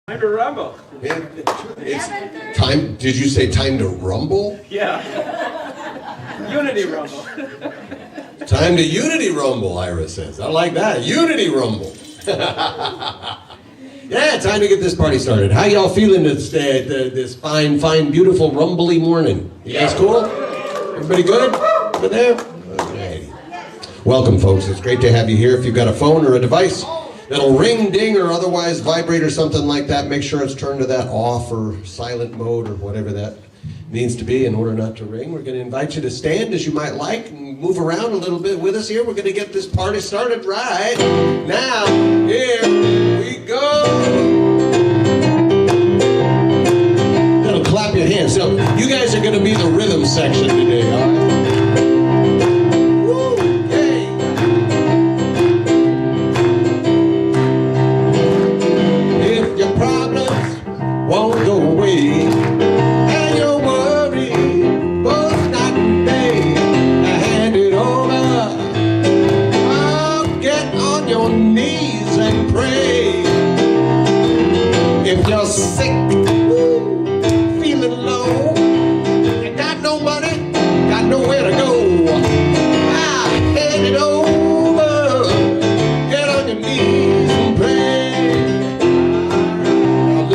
Time to rumble. It's time. Did you say time to rumble? Yeah. Unity rumble. Time to unity rumble, Ira says. I like that. Unity rumble. Yeah, time to get this party started. How y'all feeling this fine, beautiful, rumbly morning? You guys cool? Everybody good? Over there? Okay. Welcome, folks. It's great to have you here. If you've got a phone or a device that'll ring, ding, or otherwise vibrate or something like that, make sure it's turned to that off or silent mode or whatever that needs to be in order not to ring. We're going to invite you to stand as you might like and move around a little bit with us here. We're going to get this party started right now. Here we go. Now clap your hands. So you guys are going to be the rhythm section today, all right? Won't go away, and your worry both night and day. Hand it over. Oh, get on your knees and pray. If you're sick, feeling low, you got no money, got nowhere to go. Hand it over. Get on your knees and pray.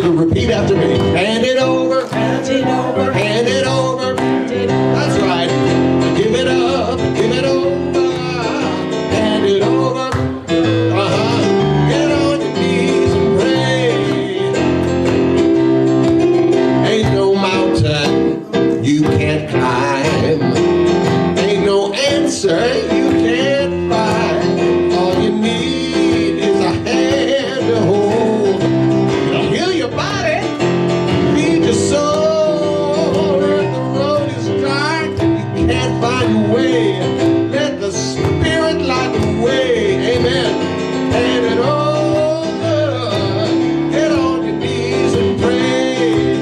Repeat after me. Hand it over. Hand it over. Hand it over. That's right. Give it up. Give it over. Hand it over. Get on your knees and pray. Ain't no mountain you can't climb. Ain't no answer you can't find. All you need is a hand to hold. It'll heal your body, feed your soul. If the road is dark, you can't find your way. Let the Spirit light the way. Amen. Hand it over. Get on your knees and pray.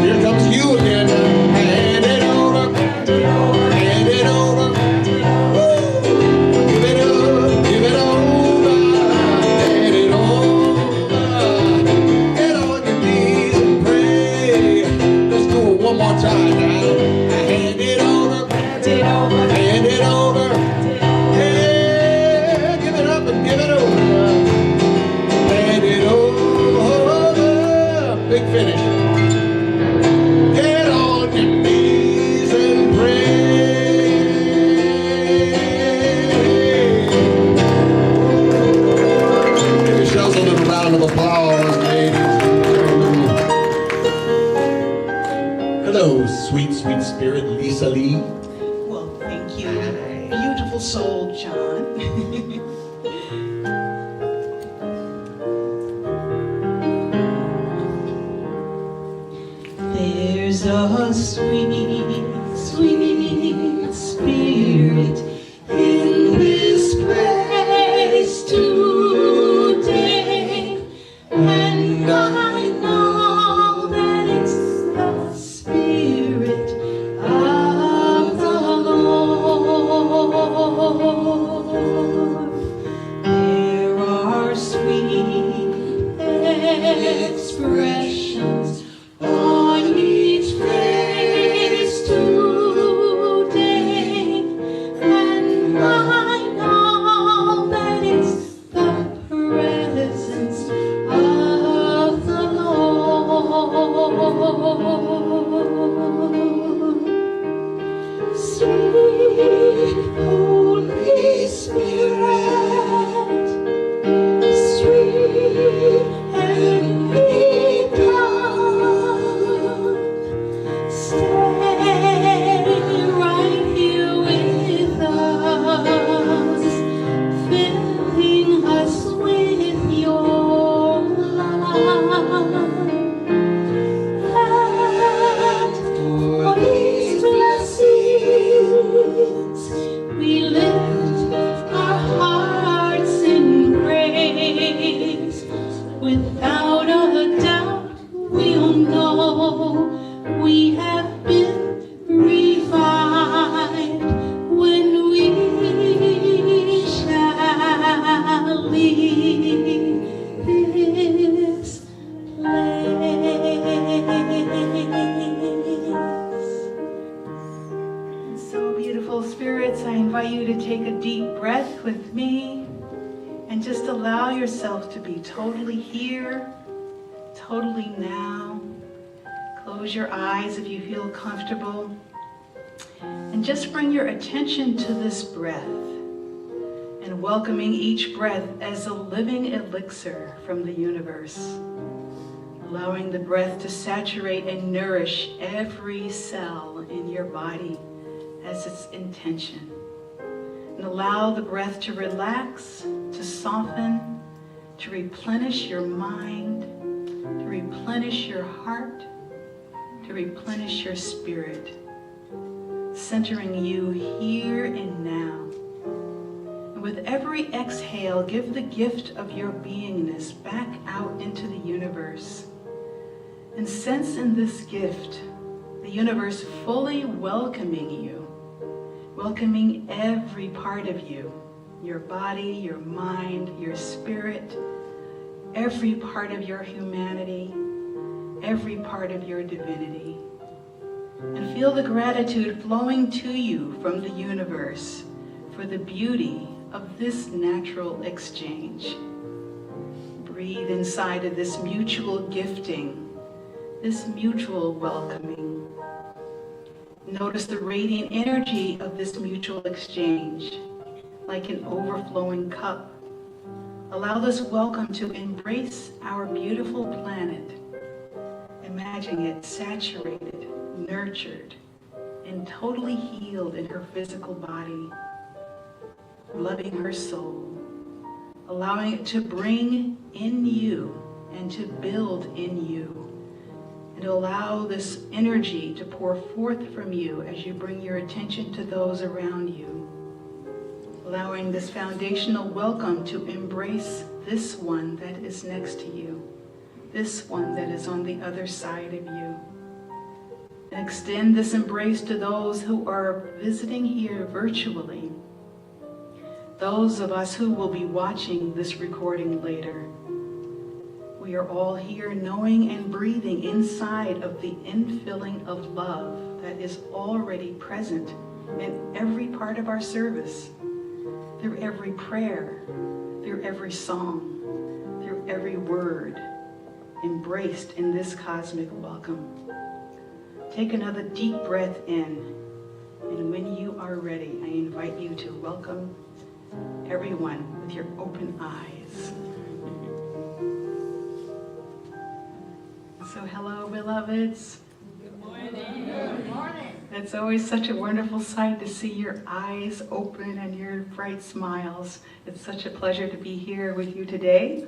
Here comes you again. Hand it over. Hand it over. Hand it over. Give it up. Give it over. Hand it over. Get on your knees and pray. Let's do it one more time now. Hand it over. Hand it over. Hand it over. Yeah, give it up and give it over. Hand it over. Big finish. Get on your knees and pray. Give yourselves a little round of applause, ladies and gentlemen. Hello, sweet spirit, Lisa Lee. Well, thank you. Beautiful soul, John. There's a sweet, sweet spirit in this place today, and I know that it's the Spirit of the Lord. There are sweet expressions on each face today, and I know that it's the presence of the Lord. Sweet Holy Spirit, sweet heavenly dove, stay right here with us, filling us with your love. you to take a deep breath with me and just allow yourself to be totally here, totally now. Close your eyes if you feel comfortable. And just bring your attention to this breath and welcoming each breath as a living elixir from the universe. Allowing the breath to saturate and nourish every cell in your body as its intention. And allow the breath to relax, to soften, to replenish your mind, to replenish your heart, to replenish your spirit, centering you here and now. And with every exhale, give the gift of your beingness back out into the universe. And sense in this gift the universe fully welcoming you, welcoming every part of you, your body, your mind, your spirit, every part of your humanity, every part of your divinity. And feel the gratitude flowing to you from the universe for the beauty of this natural exchange. Breathe inside of this mutual gifting, this mutual welcoming. Notice the radiant energy of this mutual exchange, like an overflowing cup. Allow this welcome to embrace our beautiful planet. Imagine it saturated, nurtured, and totally healed in her physical body, loving her soul, allowing it to bring in you and to build in you. And allow this energy to pour forth from you as you bring your attention to those around you. Allowing this foundational welcome to embrace this one that is next to you, this one that is on the other side of you. And extend this embrace to those who are visiting here virtually, those of us who will be watching this recording later. We are all here knowing and breathing inside of the infilling of love that is already present in every part of our service, through every prayer, through every song, through every word, embraced in this cosmic welcome. Take another deep breath in, and when you are ready, I invite you to welcome everyone with your open eyes. So hello, beloveds. Good morning. Good morning. It's always such a wonderful sight to see your eyes open and your bright smiles. It's such a pleasure to be here with you today.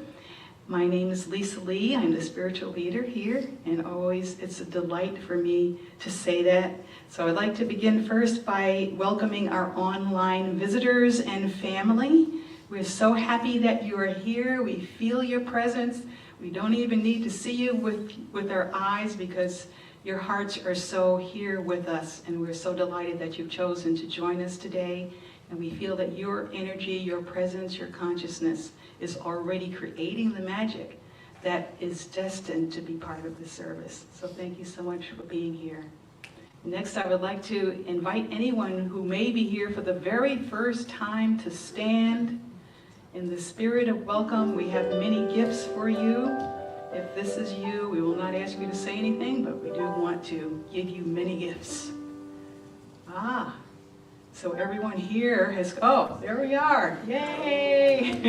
My name is Lisa Lee. I'm the spiritual leader here, and always it's a delight for me to say that. So I'd like to begin first by welcoming our online visitors and family. We're so happy that you are here. We feel your presence. We don't even need to see you with our eyes because your hearts are so here with us, and we're so delighted that you've chosen to join us today. And we feel that your energy, your presence, your consciousness is already creating the magic that is destined to be part of the service. So thank you so much for being here. Next, I would like to invite anyone who may be here for the very first time to stand. In the spirit of welcome, we have many gifts for you. If this is you, we will not ask you to say anything, but we do want to give you many gifts. So everyone here has, oh, there we are. Yay!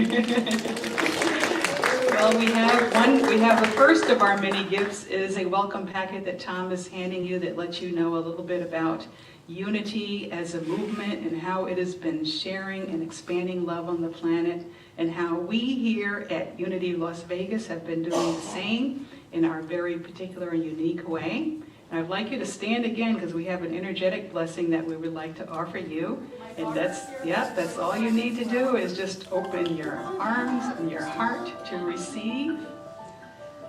Well, we have the first of our many gifts is a welcome packet that Tom is handing you that lets you know a little bit about unity as a movement and how it has been sharing and expanding love on the planet, and how we here at Unity Las Vegas have been doing the same in our very particular and unique way. And I'd like you to stand again because we have an energetic blessing that we would like to offer you. And that's all you need to do is just open your arms and your heart to receive.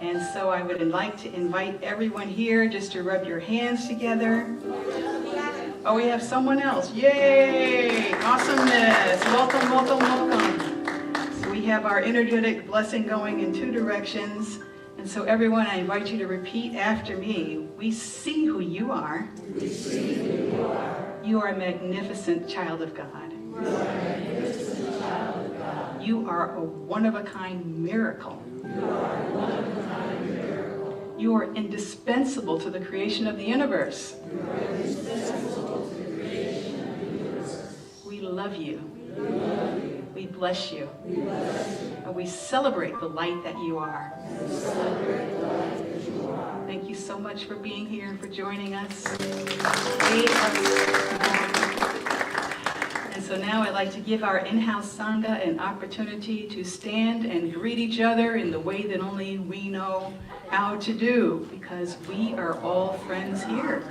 And so I would like to invite everyone here just to rub your hands together. Oh, we have someone else. Yay! Awesomeness. Welcome, welcome, welcome. So we have our energetic blessing going in two directions. And so everyone, I invite you to repeat after me. We see who you are. We see who you are. You are a magnificent child of God. You are a one-of-a-kind miracle. You are indispensable to the creation of the universe. We love you. We bless you. And we celebrate the light that you are. Thank you so much for being here and for joining us. And so now I'd like to give our in-house Sangha an opportunity to stand and greet each other in the way that only we know how to do, because we are all friends here.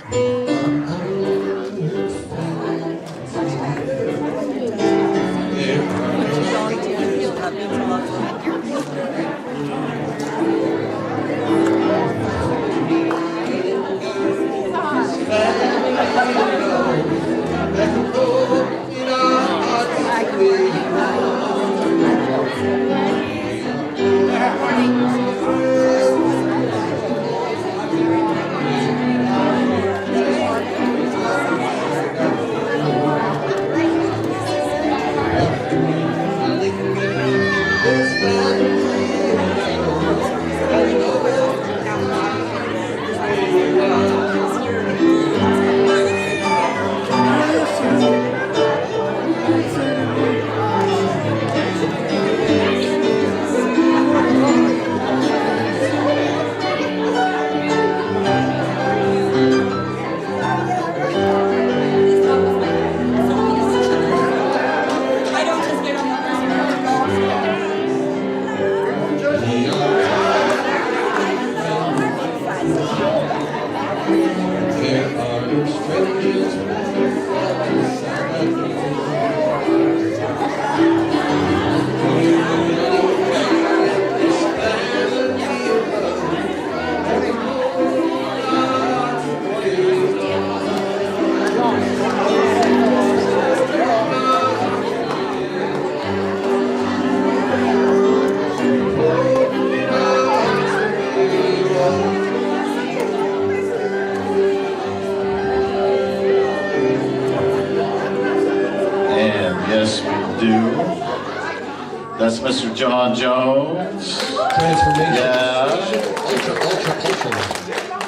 That's Mr. John Jones. Transformation. Yeah.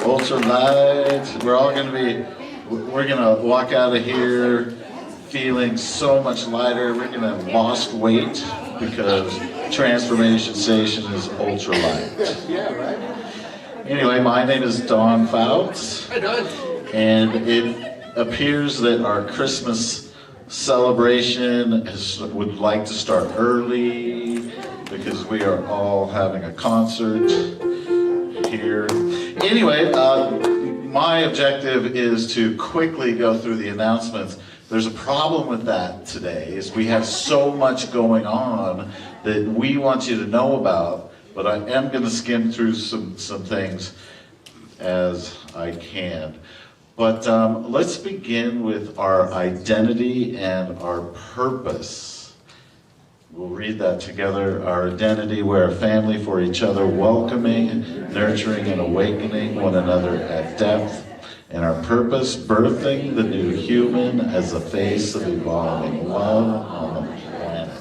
Ultra light. We're all going to be, we're going to walk out of here feeling so much lighter. We're going to have lost weight because Transformation Station is ultra light. Yeah, right. Anyway, my name is Don Fouts. Hi, Don. And it appears that our Christmas celebration would like to start early because we are all having a concert here. Anyway, my objective is to quickly go through the announcements. There's a problem with that today, is we have so much going on that we want you to know about, but I am going to skim through some things as I can. But let's begin with our identity and our purpose. We'll read that together. Our identity, we're a family for each other, welcoming, nurturing, and awakening one another at depth. And our purpose, birthing the new human as the face of evolving love on the planet.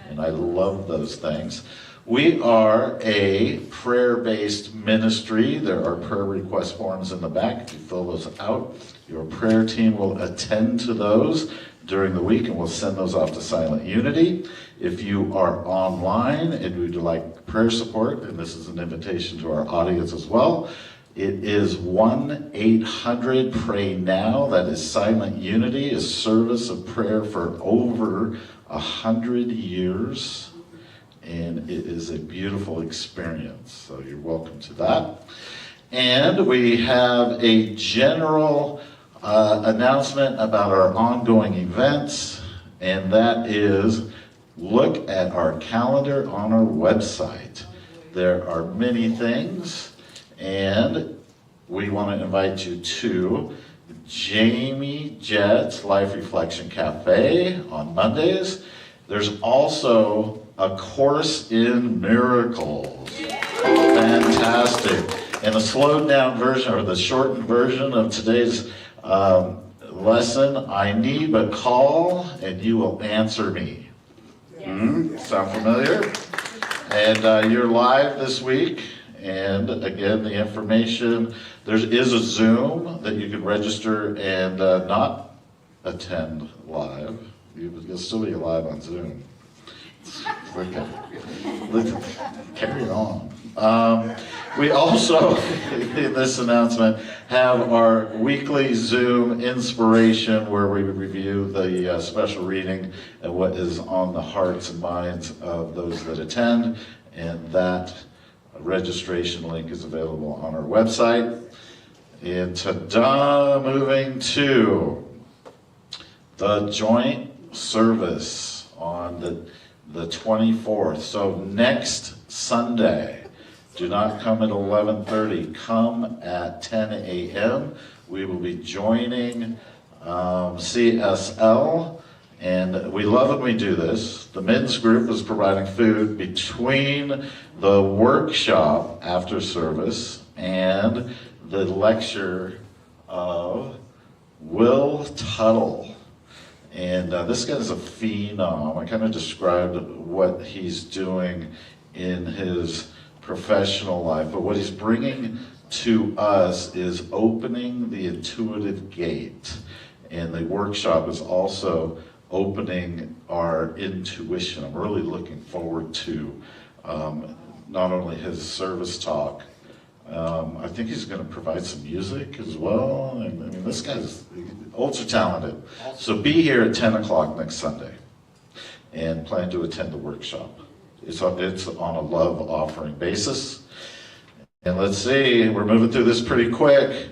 And I love those things. We are a prayer-based ministry. There are prayer request forms in the back. If you fill those out, your prayer team will attend to those during the week, and we'll send those off to Silent Unity. If you are online and would like prayer support, and this is an invitation to our audience as well, it is 1-800-PRAY-NOW. That is Silent Unity, a service of prayer for over 100 years. And it is a beautiful experience, so you're welcome to that. And we have a general announcement about our ongoing events, and that is look at our calendar on our website. There are many things, and we want to invite you to Jamie Jett's Life Reflection Cafe on Mondays. There's also a course in miracles. Fantastic. And the slowed down version, or the shortened version of today's lesson, I need but call and you will answer me. Sound familiar? And you're live this week. And again, the information, there is a Zoom that you can register and not attend live. You'll still be live on Zoom. Carry it on. We also, in this announcement, have our weekly Zoom inspiration where we review the special reading and what is on the hearts and minds of those that attend. And that registration link is available on our website. And ta-da, moving to the joint service on the 24th. So next Sunday. Do not come at 11:30. Come at 10 a.m. We will be joining CSL, and we love when we do this. The men's group is providing food between the workshop after service and the lecture of Will Tuttle. And this guy's a phenom. I kind of described what he's doing in his professional life, but what he's bringing to us is opening the intuitive gate, and the workshop is also opening our intuition. I'm really looking forward to not only his service talk, I think he's going to provide some music as well. I mean, this guy's ultra talented. So be here at 10 o'clock next Sunday and plan to attend the workshop. It's on a love offering basis. And let's see, we're moving through this pretty quick.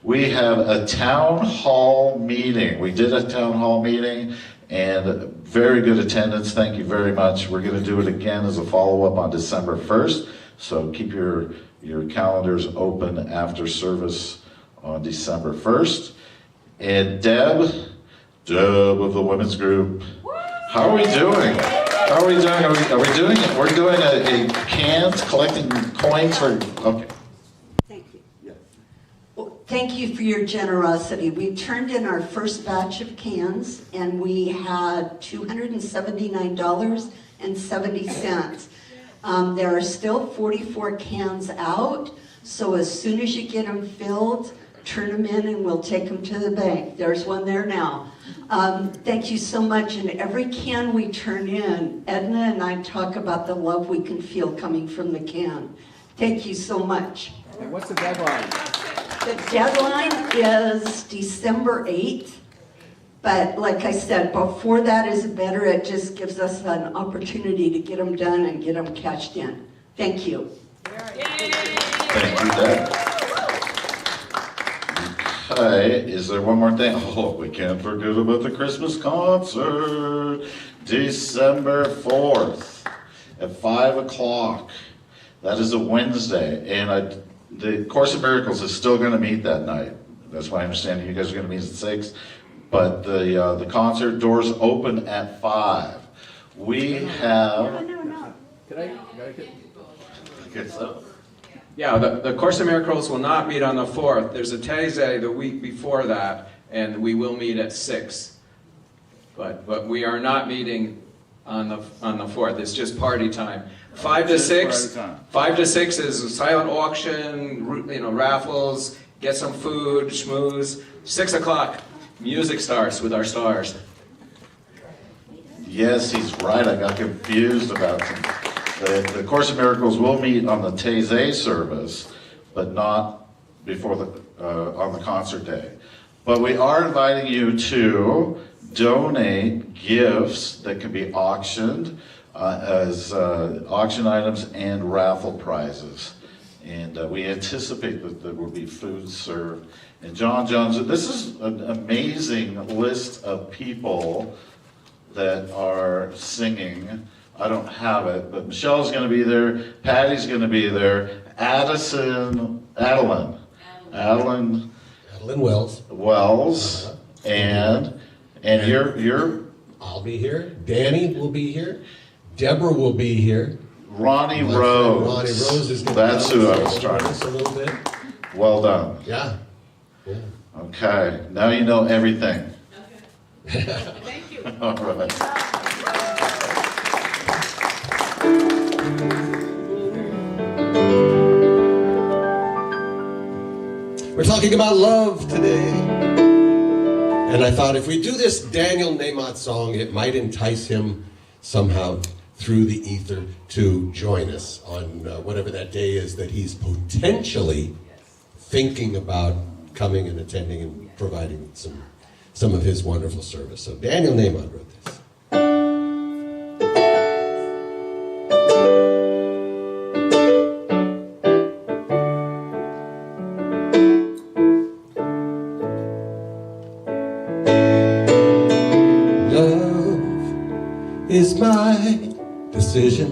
We have a town hall meeting. We did a town hall meeting and very good attendance. Thank you very much. We're going to do it again as a follow-up on December 1st. So keep your calendars open after service on December 1st. And Deb of the women's group, how are we doing? How are we doing? Are we doing it? We're doing a cans, collecting coins for, okay. Thank you. Well, thank you for your generosity. We turned in our first batch of cans and we had $279.70. There are still 44 cans out, so as soon as you get them filled, turn them in and we'll take them to the bank. There's one there now. Thank you so much. And every can we turn in, Edna and I talk about the love we can feel coming from the can. Thank you so much. And what's the deadline? The deadline is December 8th. But like I said, before that is better. It just gives us an opportunity to get them done and get them cashed in. Thank you. Thank you, Deb. Okay, is there one more thing? Oh, we can't forget about the Christmas concert. December 4th at 5 o'clock. That is a Wednesday. And the Course in Miracles is still going to meet that night. That's my understanding. You guys are going to meet at 6. But the concert doors open at 5. We have... No. Did I get... I guess so. Yeah, the Course in Miracles will not meet on the 4th. There's a Taizé the week before that, and we will meet at 6. But we are not meeting on the 4th. It's just party time. 5 to 6. 5 to 6 is a silent auction, raffles, get some food, schmooze. 6 o'clock, music starts with our stars. Yes, he's right. I got confused about some. The Course in Miracles will meet on the Taizé service, but not before on the concert day. But we are inviting you to donate gifts that can be auctioned as auction items and raffle prizes. And we anticipate that there will be food served. And John Jones, this is an amazing list of people that are singing. I don't have it, but Michelle's going to be there, Patty's going to be there, Adeline Wells, and you're I'll be here. Danny will be here. Deborah will be here. Ronnie Rose. Ronnie Rose is going That's to who I was trying to a little bit. Well done. Yeah. Yeah. Okay, now you know everything. Okay. Thank you. All right. We're talking about love today. And I thought if we do this Daniel Nahmot song, it might entice him somehow through the ether to join us on whatever that day is that he's potentially thinking about coming and attending and providing some of his wonderful service. So Daniel Nahmot wrote this. Is my decision.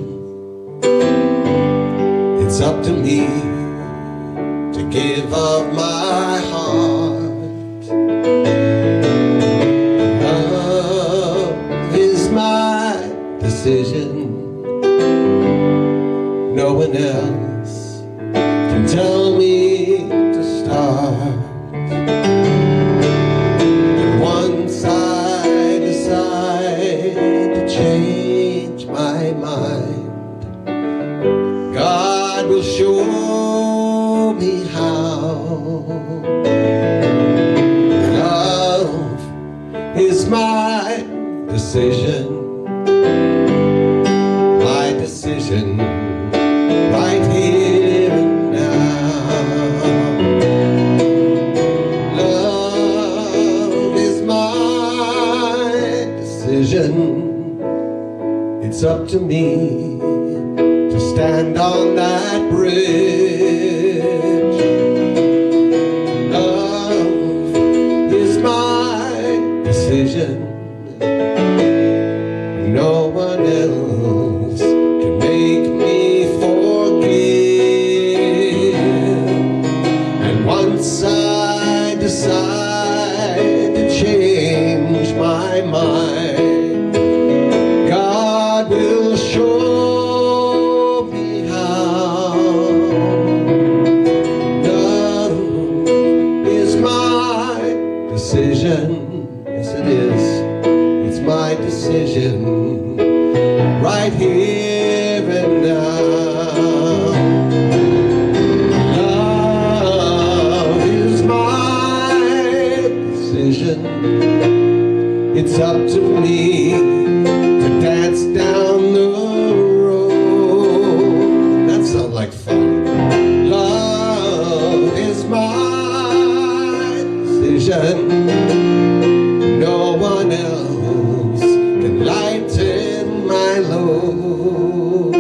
It's up to me to give of my heart. Love is my decision. No one else can tell me to start. And once I decide to change my mind, God will show me how. Love is my decision. My decision right here and now. Love is my decision. It's up to me to stand on that bridge. Love is my decision. No one else can make me forgive. And once I decide to change my mind, God will show me how. Love is my decision. Yes, it is. It's my decision. Right here and now. Love is my decision. It's up to me to dance down the road. That sounds like fun. Love is my decision. No one else can lighten my load.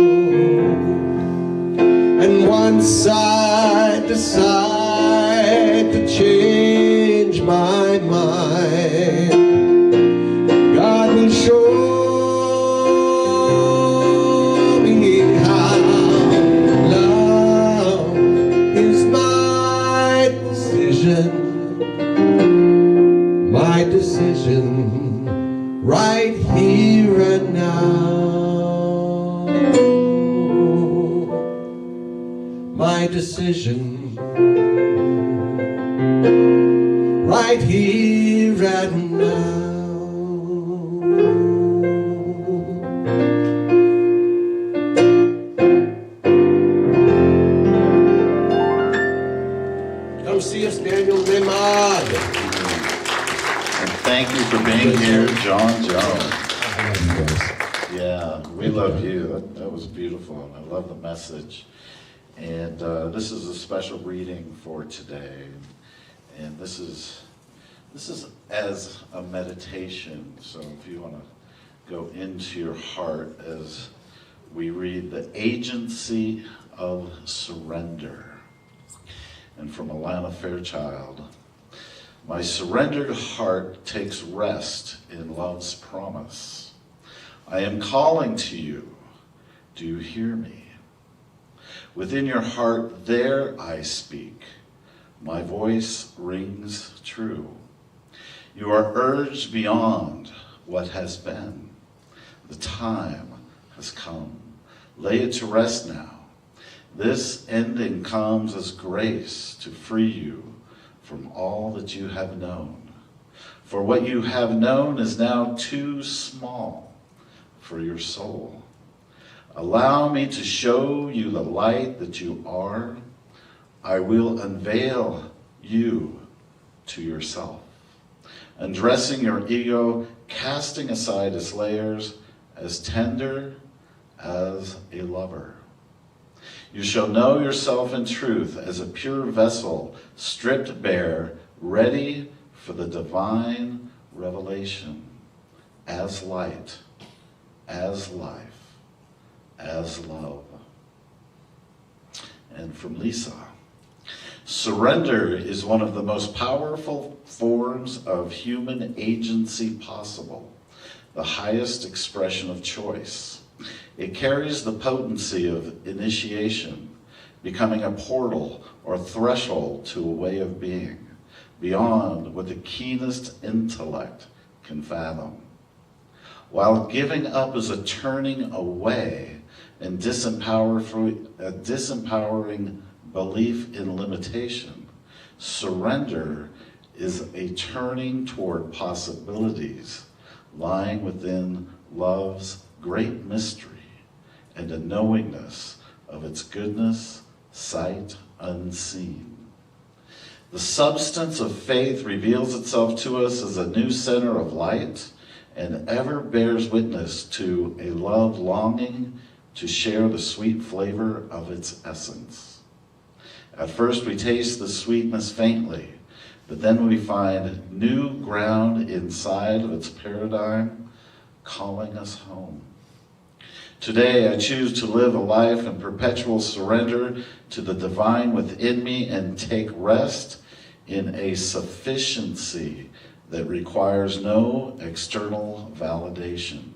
And once I decide to change my mind, God will show me how. Love is my decision. My decision right here and now. My decision right here and now. Come see us, Daniel Nahmot. And thank you for being here, John Jones. Yeah, we love you. That was beautiful, and I love the message. And this is a special reading for today. And this is as a meditation. So if you want to go into your heart as we read the agency of surrender. And from Alana Fairchild. My surrendered heart takes rest in love's promise. I am calling to you. Do you hear me? Within your heart, there I speak. My voice rings true. You are urged beyond what has been. The time has come. Lay it to rest now. This ending comes as grace to free you from all that you have known. For what you have known is now too small for your soul. Allow me to show you the light that you are. I will unveil you to yourself, undressing your ego, casting aside its layers, as tender as a lover. You shall know yourself in truth as a pure vessel, stripped bare, ready for the divine revelation, as light, as life, as love. And from Lisa, surrender is one of the most powerful forms of human agency possible, the highest expression of choice. It carries the potency of initiation, becoming a portal or threshold to a way of being, beyond what the keenest intellect can fathom. While giving up is a turning away and disempowering belief in limitation, surrender is a turning toward possibilities lying within love's great mystery and a knowingness of its goodness, sight unseen. The substance of faith reveals itself to us as a new center of light and ever bears witness to a love longing to share the sweet flavor of its essence. At first we taste the sweetness faintly, but then we find new ground inside of its paradigm calling us home. Today I choose to live a life in perpetual surrender to the divine within me and take rest in a sufficiency that requires no external validation.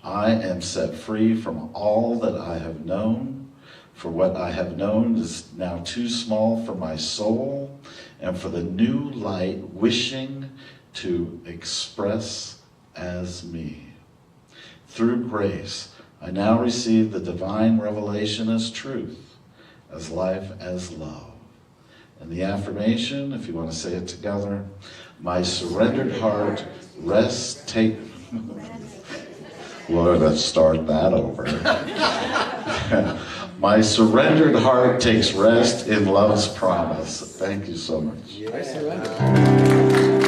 I am set free from all that I have known, for what I have known is now too small for my soul, and for the new light wishing to express as me. Through grace, I now receive the divine revelation as truth, as life, as love. And the affirmation, if you want to say it together, my surrendered heart rests, Lord, let's start that over. My surrendered heart takes rest in love's promise. Thank you so much. I surrender.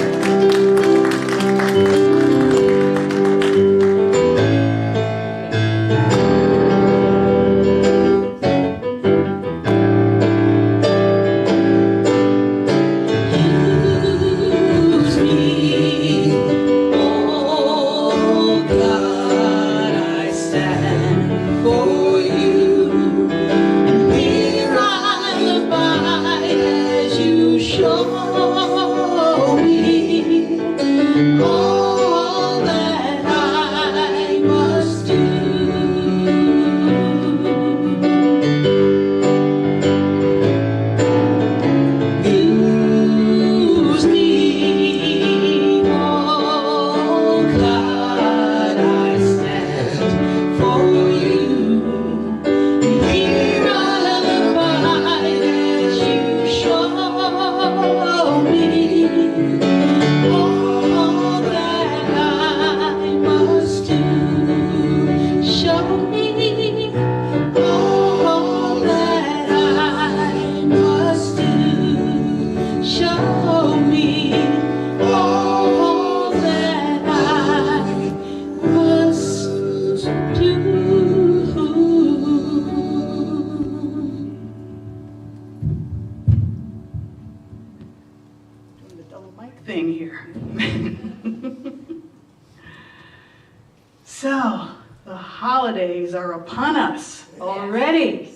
So, the holidays are upon us already.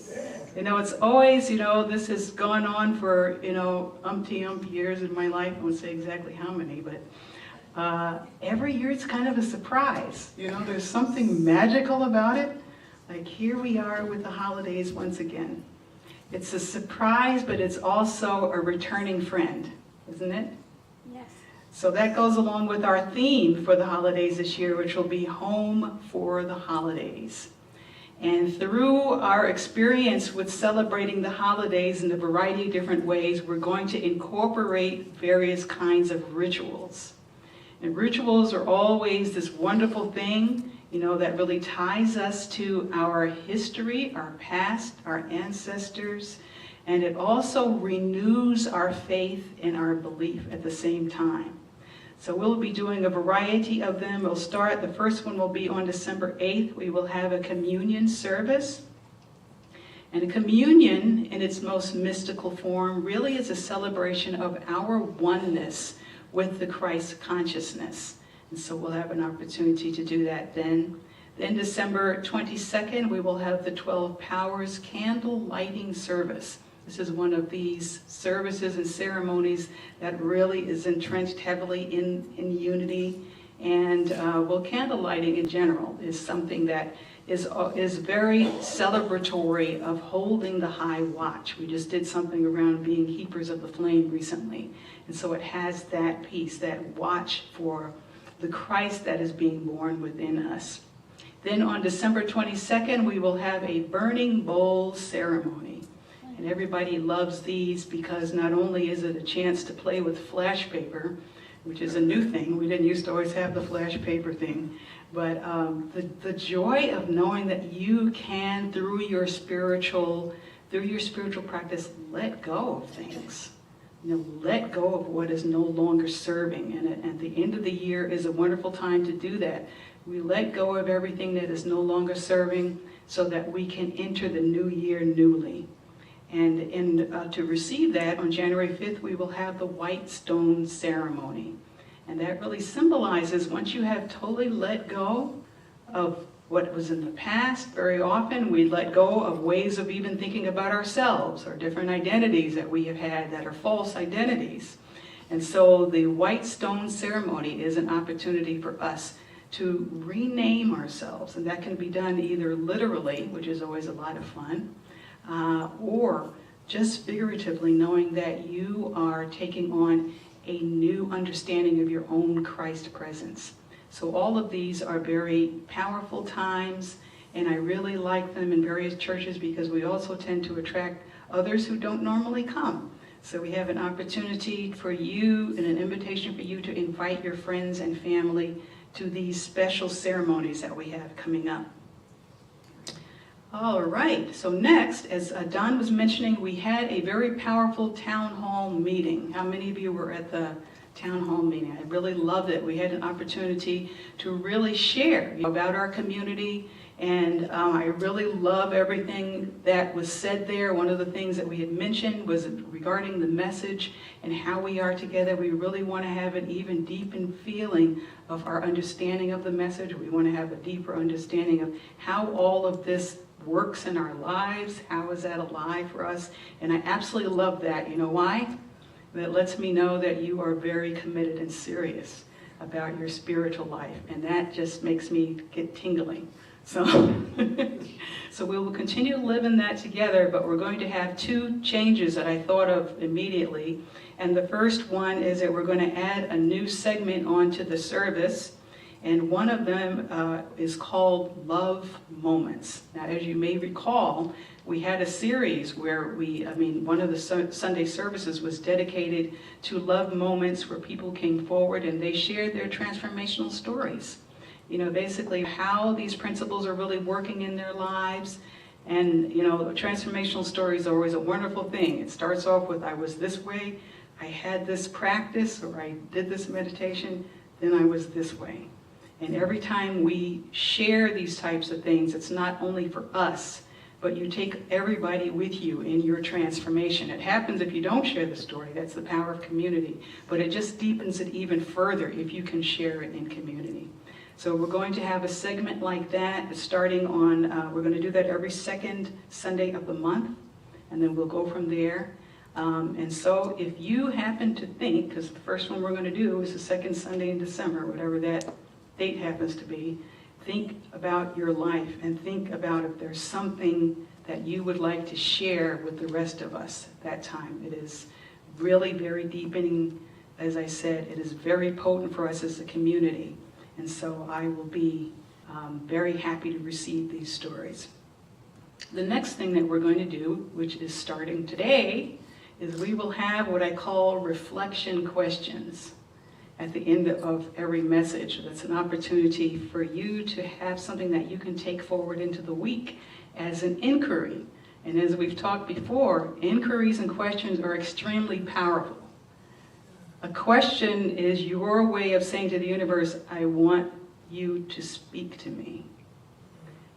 You know, it's always, this has gone on for, umpty years in my life. I won't say exactly how many, but every year it's kind of a surprise. There's something magical about it. Like here we are with the holidays once again. It's a surprise, but it's also a returning friend, isn't it? Yes. So that goes along with our theme for the holidays this year, which will be Home for the Holidays. And through our experience with celebrating the holidays in a variety of different ways, we're going to incorporate various kinds of rituals. And rituals are always this wonderful thing, that really ties us to our history, our past, our ancestors, and it also renews our faith and our belief at the same time. So we'll be doing a variety of them. We'll start, the first one will be on December 8th. We will have a communion service. And a communion, in its most mystical form, really is a celebration of our oneness with the Christ consciousness. And so we'll have an opportunity to do that then. Then December 22nd, we will have the 12 Powers candle lighting service. This is one of these services and ceremonies that really is entrenched heavily in unity. And candle lighting in general is something that is very celebratory of holding the high watch. We just did something around being keepers of the flame recently. And so it has that piece, that watch for the Christ that is being born within us. Then on December 22nd, we will have a burning bowl ceremony. And everybody loves these because not only is it a chance to play with flash paper, which is a new thing. We didn't used to always have the flash paper thing. But the joy of knowing that you can, through your spiritual practice, let go of things. Let go of what is no longer serving. And at the end of the year is a wonderful time to do that. We let go of everything that is no longer serving so that we can enter the new year newly. And to receive that, on January 5th, we will have the white stone ceremony. And that really symbolizes once you have totally let go of what was in the past. Very often we let go of ways of even thinking about ourselves or different identities that we have had that are false identities. And so the white stone ceremony is an opportunity for us to rename ourselves. And that can be done either literally, which is always a lot of fun, or just figuratively, knowing that you are taking on a new understanding of your own Christ presence. So all of these are very powerful times, and I really like them in various churches because we also tend to attract others who don't normally come. So we have an opportunity for you and an invitation for you to invite your friends and family to these special ceremonies that we have coming up. All right, so next, as Don was mentioning, we had a very powerful town hall meeting. How many of you were at the town hall meeting? I really loved it. We had an opportunity to really share about our community, and I really love everything that was said there. One of the things that we had mentioned was regarding the message and how we are together. We really want to have an even deepened feeling of our understanding of the message. We want to have a deeper understanding of how all of this works in our lives. How is that alive for us? And I absolutely love that. You know why? That lets me know that you are very committed and serious about your spiritual life. And that just makes me get tingling. So, so we will continue to live in that together, but we're going to have two changes that I thought of immediately. And the first one is that we're going to add a new segment onto the service. And one of them is called Love Moments. Now, as you may recall, we had a series where one of the Sunday services was dedicated to love moments where people came forward and they shared their transformational stories. Basically how these principles are really working in their lives. And, transformational stories are always a wonderful thing. It starts off with, I was this way, I had this practice, or I did this meditation, then I was this way. And every time we share these types of things, it's not only for us, but you take everybody with you in your transformation. It happens if you don't share the story. That's the power of community. But it just deepens it even further if you can share it in community. So we're going to have a segment like that starting on, we're going to do that every second Sunday of the month, and then we'll go from there. And so if you happen to think, because the first one we're going to do is the second Sunday in December, whatever that date happens to be, think about your life and think about if there's something that you would like to share with the rest of us at that time. It is really very deepening. As I said, it is very potent for us as a community. And so I will be very happy to receive these stories. The next thing that we're going to do, which is starting today, is we will have what I call reflection questions at the end of every message. That's an opportunity for you to have something that you can take forward into the week as an inquiry. And as we've talked before, inquiries and questions are extremely powerful. A question is your way of saying to the universe, I want you to speak to me.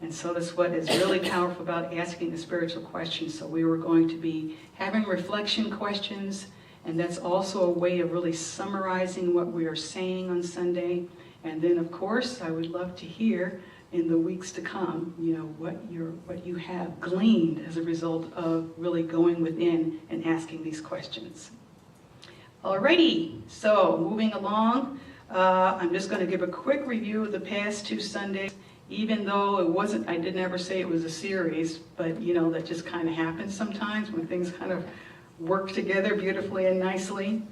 And so that's what is really powerful about asking the spiritual questions. So we were going to be having reflection questions, and that's also a way of really summarizing what we are saying on Sunday. And then, of course, I would love to hear in the weeks to come, what you have gleaned as a result of really going within and asking these questions. Alrighty, so moving along, I'm just going to give a quick review of the past 2 Sundays. Even though it wasn't, I didn't ever say it was a series, but that just kind of happens sometimes when things kind of work together beautifully and nicely.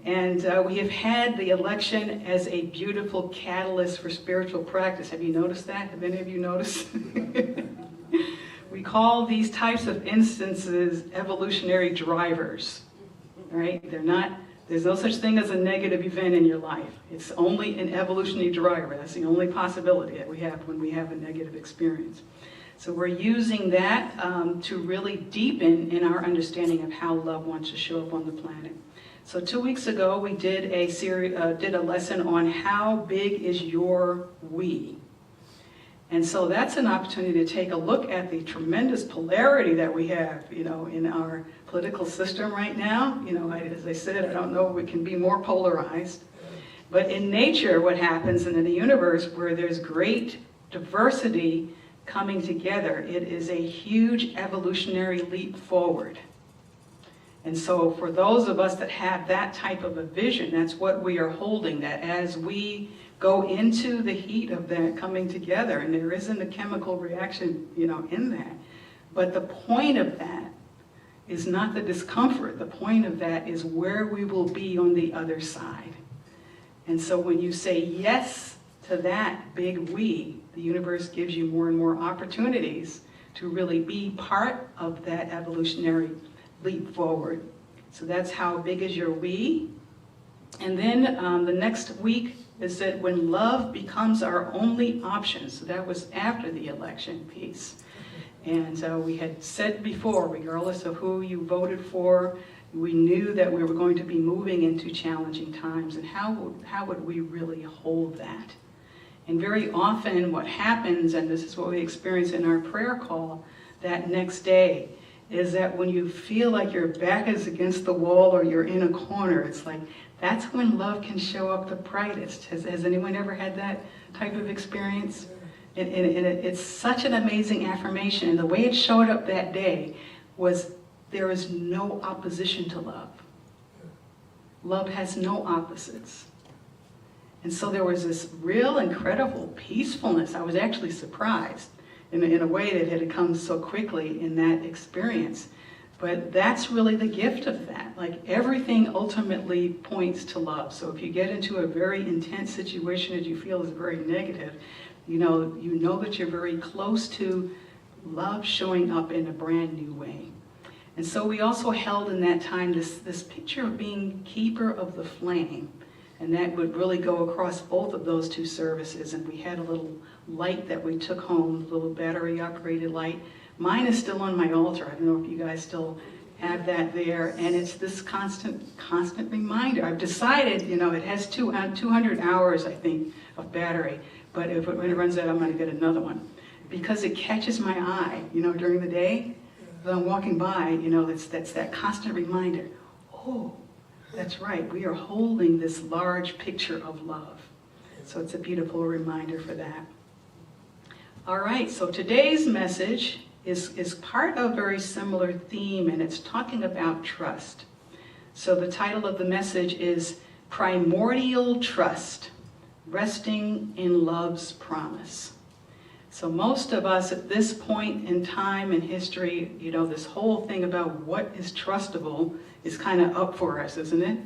And we have had the election as a beautiful catalyst for spiritual practice. Have you noticed that? Have any of you noticed? We call these types of instances evolutionary drivers, right? There's no such thing as a negative event in your life. It's only an evolutionary driver. That's the only possibility that we have when we have a negative experience. So we're using that to really deepen in our understanding of how love wants to show up on the planet. So 2 weeks ago, we did a lesson on how big is your we. And so that's an opportunity to take a look at the tremendous polarity that we have, in our political system right now. As I said, I don't know if we can be more polarized. But in nature, what happens, and in the universe, where there's great diversity coming together, it is a huge evolutionary leap forward. And so for those of us that have that type of a vision, that's what we are holding, that as we go into the heat of that coming together, and there isn't a chemical reaction, in that. But the point of that is not the discomfort. The point of that is where we will be on the other side. And so when you say yes to that big we, the universe gives you more and more opportunities to really be part of that evolutionary leap forward. So that's how big is your we. And then the next week is that when love becomes our only option. So that was after the election piece. And we had said before, regardless of who you voted for, we knew that we were going to be moving into challenging times. And how would we really hold that? And very often what happens, and this is what we experience in our prayer call that next day, is that when you feel like your back is against the wall or you're in a corner, it's like, that's when love can show up the brightest. Has anyone ever had that type of experience? And it's such an amazing affirmation. And the way it showed up that day was there is no opposition to love. Love has no opposites. And so there was this real incredible peacefulness. I was actually surprised in a way that it had come so quickly in that experience. But that's really the gift of that. Like everything ultimately points to love. So if you get into a very intense situation that you feel is very negative, you know that you're very close to love showing up in a brand new way. And so we also held in that time this picture of being keeper of the flame. And that would really go across both of those 2 services. And we had a little light that we took home, a little battery operated light. Mine is still on my altar. I don't know if you guys still have that there. And it's this constant reminder. I've decided, it has 200 hours, I think, of battery. But when it runs out, I'm going to get another one. Because it catches my eye, during the day. When I'm walking by, that's that constant reminder. Oh, that's right. We are holding this large picture of love. So it's a beautiful reminder for that. All right, so today's message is part of a very similar theme, and it's talking about trust. So the title of the message is Primordial Trust, Resting in Love's Promise. So most of us at this point in time in history, this whole thing about what is trustable is kind of up for us, isn't it?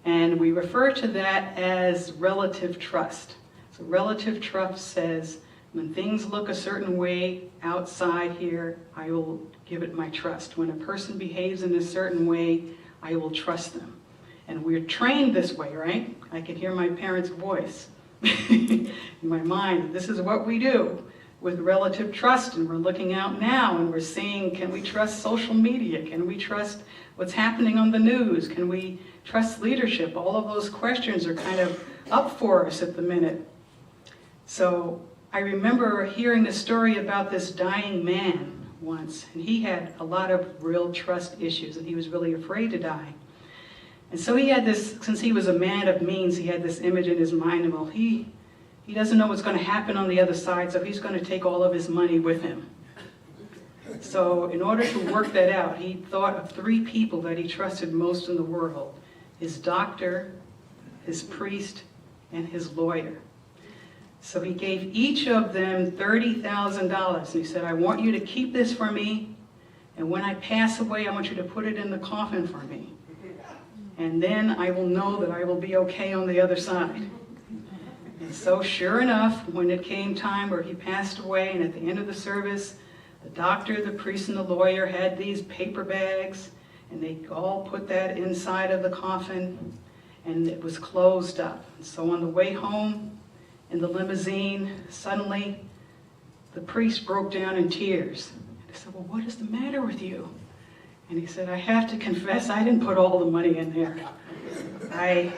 And we refer to that as relative trust. So relative trust says, When things look a certain way outside here, I will give it my trust. When a person behaves in a certain way, I will trust them. And we're trained this way, right? I can hear my parents' voice in my mind. This is what we do with relative trust, and we're looking out now and we're seeing, can we trust social media? Can we trust what's happening on the news? Can we trust leadership? All of those questions are kind of up for us at the minute. So I remember hearing the story about this dying man once, and he had a lot of real trust issues, and he was really afraid to die. And so he had this, since he was a man of means, he had this image in his mind of, well, he doesn't know what's going to happen on the other side, so he's going to take all of his money with him. So in order to work that out, he thought of 3 people that he trusted most in the world: his doctor, his priest, and his lawyer. So he gave each of them $30,000. And he said, I want you to keep this for me, and when I pass away, I want you to put it in the coffin for me. And then I will know that I will be okay on the other side. And so sure enough, when it came time where he passed away, and at the end of the service, the doctor, the priest, and the lawyer had these paper bags, and they all put that inside of the coffin, and it was closed up. And so on the way home, in the limousine, suddenly the priest broke down in tears. And I said, well, what is the matter with you? And he said, I have to confess, I didn't put all the money in there. I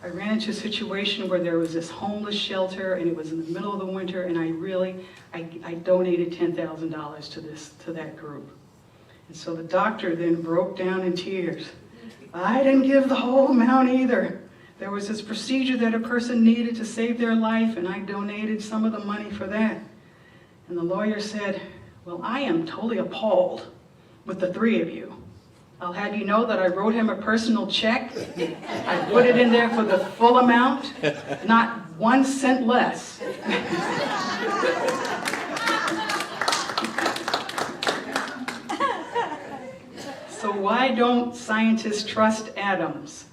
ran into a situation where there was this homeless shelter, and it was in the middle of the winter, and I donated $10,000 to that group. And so the doctor then broke down in tears. I didn't give the whole amount either. There was this procedure that a person needed to save their life, and I donated some of the money for that. And the lawyer said, well, I am totally appalled with the 3 of you. I'll have you know that I wrote him a personal check. I put it in there for the full amount, not 1 cent less. So why don't scientists trust atoms?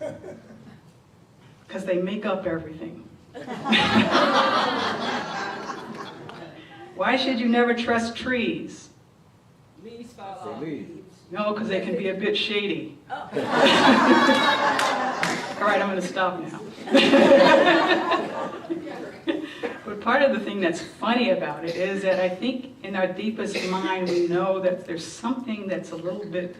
Because they make up everything. Why should you never trust trees? Leaves fall off. No, because they can be a bit shady. Oh. All right, I'm going to stop now. But part of the thing that's funny about it is that I think in our deepest mind we know that there's something that's a little bit,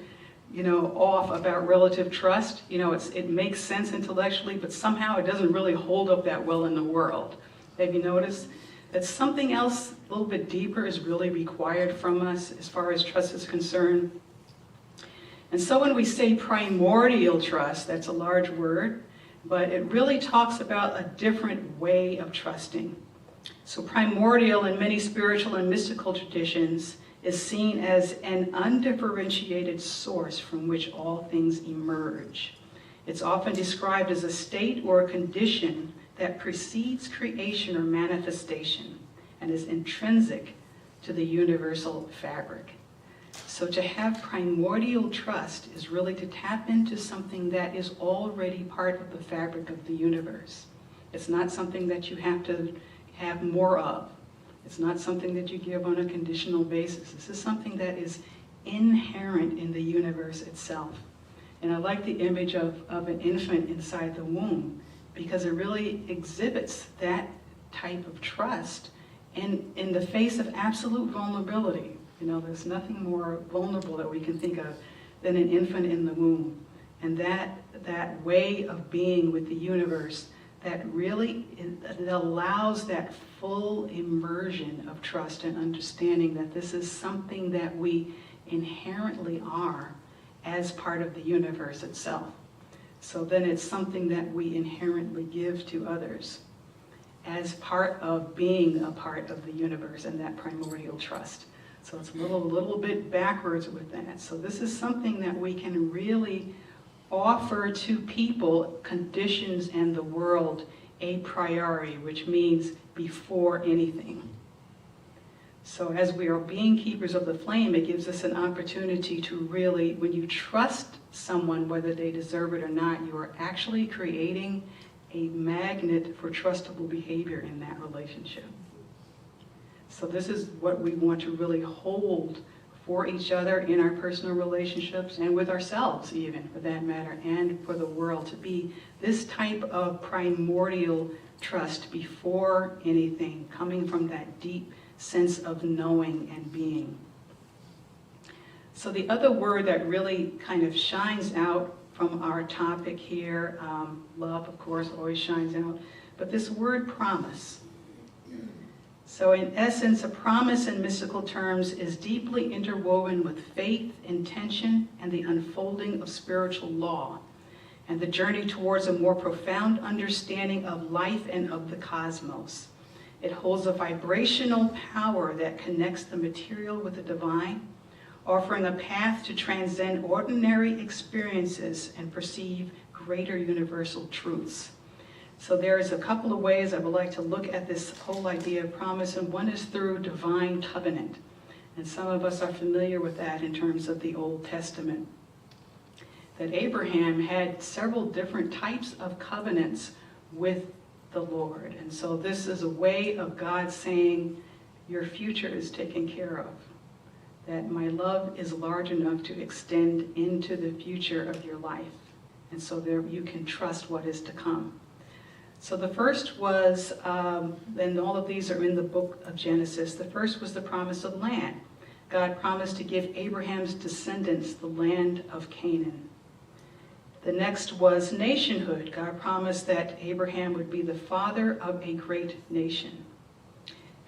off about relative trust. It makes sense intellectually, but somehow it doesn't really hold up that well in the world. Have you noticed that something else a little bit deeper is really required from us as far as trust is concerned? And so when we say primordial trust, that's a large word, but it really talks about a different way of trusting. So primordial in many spiritual and mystical traditions is seen as an undifferentiated source from which all things emerge. It's often described as a state or a condition that precedes creation or manifestation and is intrinsic to the universal fabric. So to have primordial trust is really to tap into something that is already part of the fabric of the universe. It's not something that you have to have more of. It's not something that you give on a conditional basis. This is something that is inherent in the universe itself. And I like the image of an infant inside the womb because it really exhibits that type of trust in the face of absolute vulnerability. There's nothing more vulnerable that we can think of than an infant in the womb. And that way of being with the universe, that really it allows that full immersion of trust and understanding that this is something that we inherently are as part of the universe itself. So then it's something that we inherently give to others as part of being a part of the universe and that primordial trust. So it's a little bit backwards with that. So this is something that we can really offer to people, conditions, and the world a priori, which means before anything. So as we are being keepers of the flame, it gives us an opportunity to really, when you trust someone, whether they deserve it or not, you are actually creating a magnet for trustable behavior in that relationship. So this is what we want to really hold for each other in our personal relationships and with ourselves even, for that matter, and for the world, to be this type of primordial trust before anything, coming from that deep sense of knowing and being. So the other word that really kind of shines out from our topic here, love, of course, always shines out, but this word promise. So in essence, a promise in mystical terms is deeply interwoven with faith, intention, and the unfolding of spiritual law, and the journey towards a more profound understanding of life and of the cosmos. It holds a vibrational power that connects the material with the divine, offering a path to transcend ordinary experiences and perceive greater universal truths. So there's a couple of ways I would like to look at this whole idea of promise, and one is through divine covenant. And some of us are familiar with that in terms of the Old Testament. That Abraham had several different types of covenants with the Lord. And so this is a way of God saying, your future is taken care of. That my love is large enough to extend into the future of your life. And so there you can trust what is to come. So the first was, and all of these are in the book of Genesis, the first was the promise of land. God promised to give Abraham's descendants the land of Canaan. The next was nationhood. God promised that Abraham would be the father of a great nation.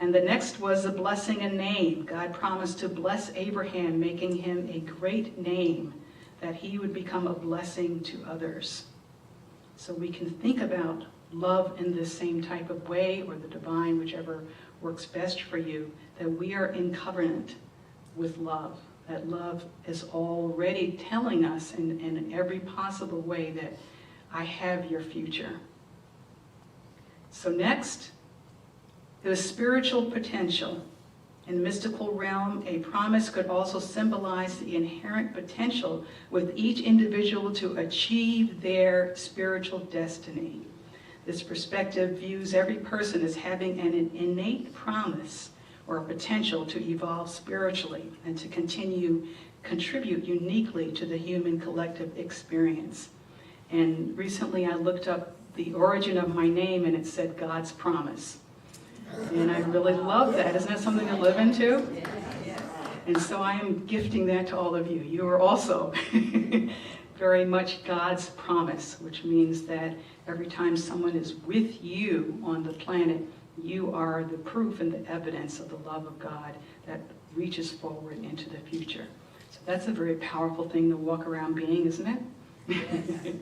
And the next was the blessing and name. God promised to bless Abraham, making him a great name, that he would become a blessing to others. So we can think about love in this same type of way, or the divine, whichever works best for you, that we are in covenant with love. That love is already telling us in every possible way that I have your future. So next, the spiritual potential. In the mystical realm, a promise could also symbolize the inherent potential with each individual to achieve their spiritual destiny. This perspective views every person as having an innate promise or a potential to evolve spiritually and to contribute uniquely to the human collective experience. And recently I looked up the origin of my name, and it said God's promise. And I really love that. Isn't that something to live into? And so I am gifting that to all of you. You are also very much God's promise, which means that every time someone is with you on the planet, you are the proof and the evidence of the love of God that reaches forward into the future. So that's a very powerful thing to walk around being, isn't it? Yes.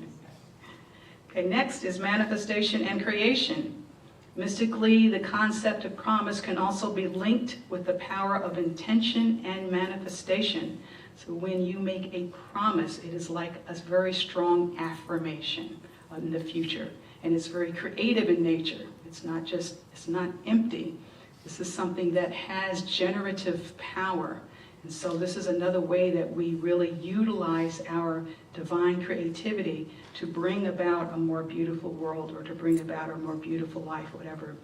Okay, next is manifestation and creation. Mystically, the concept of promise can also be linked with the power of intention and manifestation. So when you make a promise, it is like a very strong affirmation in the future. And it's very creative in nature. It's not empty. This is something that has generative power. And so this is another way that we really utilize our divine creativity to bring about a more beautiful world, or to bring about a more beautiful life, whatever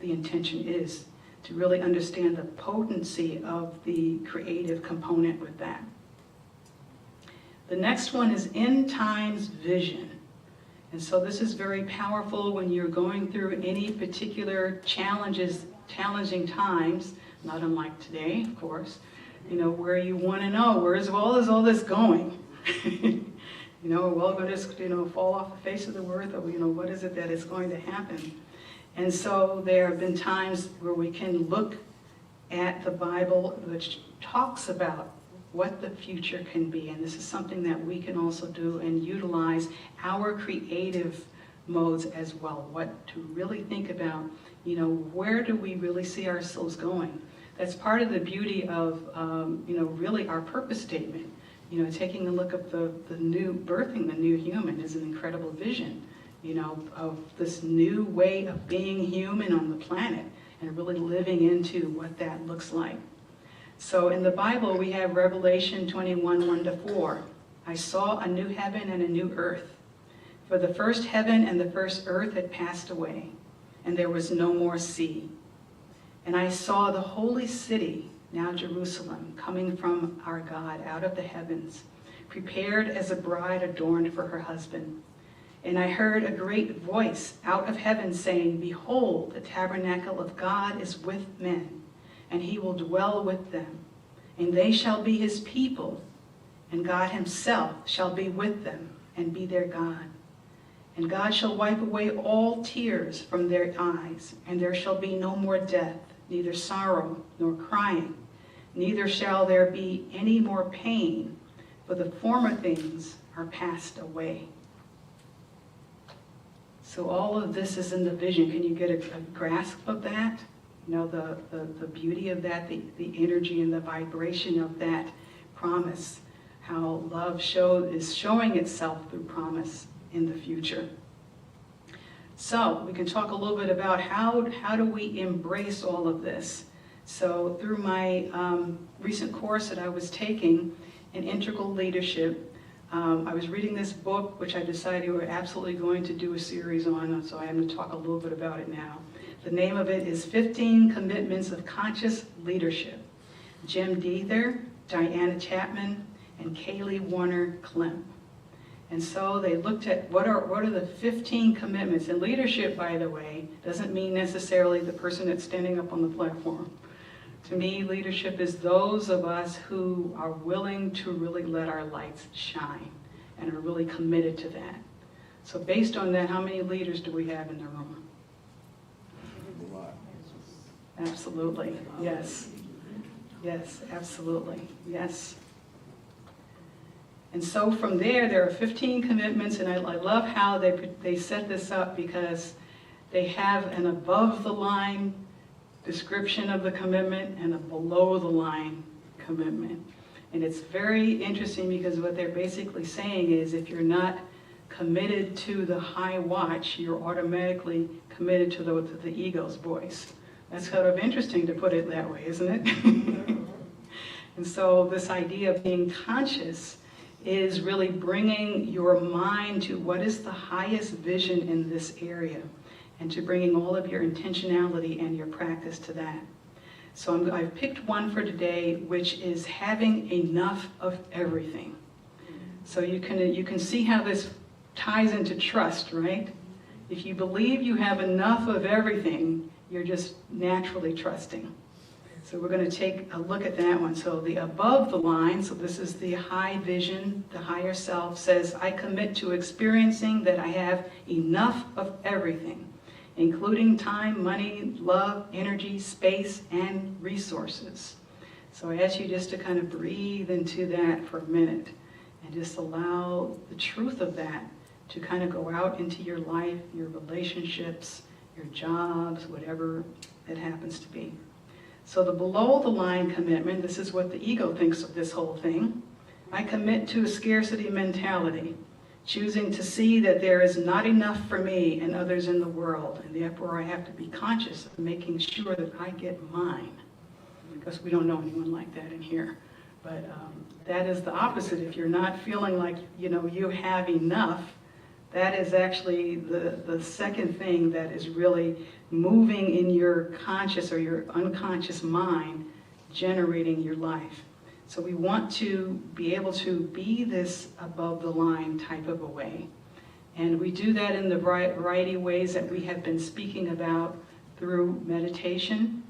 the intention is, to really understand the potency of the creative component with that. The next one is end times vision. And so this is very powerful when you're going through any particular challenging times, not unlike today, of course, where you want to know, where is all this going? Will it just, fall off the face of the earth, or, what is it that is going to happen? And so there have been times where we can look at the Bible, which talks about what the future can be. And this is something that we can also do and utilize our creative modes as well. What to really think about, where do we really see ourselves going? That's part of the beauty of, really our purpose statement. Taking a look at birthing the new human is an incredible vision, of this new way of being human on the planet, and really living into what that looks like. So in the Bible, we have Revelation 21:1-4. I saw a new heaven and a new earth. For the first heaven and the first earth had passed away, and there was no more sea. And I saw the holy city, now Jerusalem, coming from our God out of the heavens, prepared as a bride adorned for her husband. And I heard a great voice out of heaven saying, Behold, the tabernacle of God is with men, and he will dwell with them, and they shall be his people, and God himself shall be with them and be their God. And God shall wipe away all tears from their eyes, and there shall be no more death, neither sorrow nor crying, neither shall there be any more pain, for the former things are passed away. So all of this is in the vision. Can you get a grasp of that? You know, the beauty of that, the energy and the vibration of that promise. How love is showing itself through promise in the future. So we can talk a little bit about how do we embrace all of this. So through my recent course that I was taking in Integral Leadership, I was reading this book, which I decided we were absolutely going to do a series on, so I'm going to talk a little bit about it now. The name of it is 15 Commitments of Conscious Leadership. Jim Deether, Diana Chapman, and Kaylee Warner Klemp. And so they looked at what are the 15 commitments. And leadership, by the way, doesn't mean necessarily the person that's standing up on the platform. To me, leadership is those of us who are willing to really let our lights shine and are really committed to that. So based on that, how many leaders do we have in the room? Absolutely, yes. Yes, absolutely, yes. And so from there are 15 commitments, and I love how they set this up because they have an above-the-line description of the commitment and a below-the-line commitment. And it's very interesting because what they're basically saying is if you're not committed to the high watch, you're automatically committed to the ego's voice. That's kind of interesting to put it that way, isn't it? And so this idea of being conscious is really bringing your mind to what is the highest vision in this area and to bringing all of your intentionality and your practice to that. So I've picked one for today, which is having enough of everything. So you can see how this ties into trust, right? If you believe you have enough of everything, you're just naturally trusting. So we're going to take a look at that one. So the above the line, so this is the high vision, the higher self, says, I commit to experiencing that I have enough of everything, including time, money, love, energy, space, and resources. So I ask you just to kind of breathe into that for a minute and just allow the truth of that to kind of go out into your life, your relationships, your jobs, whatever it happens to be. So the below the line commitment, this is what the ego thinks of this whole thing. I commit to a scarcity mentality, choosing to see that there is not enough for me and others in the world, and therefore I have to be conscious of making sure that I get mine. Because we don't know anyone like that in here. But that is the opposite. If you're not feeling like you have enough, that is actually the second thing that is really moving in your conscious or your unconscious mind, generating your life. So we want to be able to be this above the line type of a way. And we do that in the variety of ways that we have been speaking about through meditation.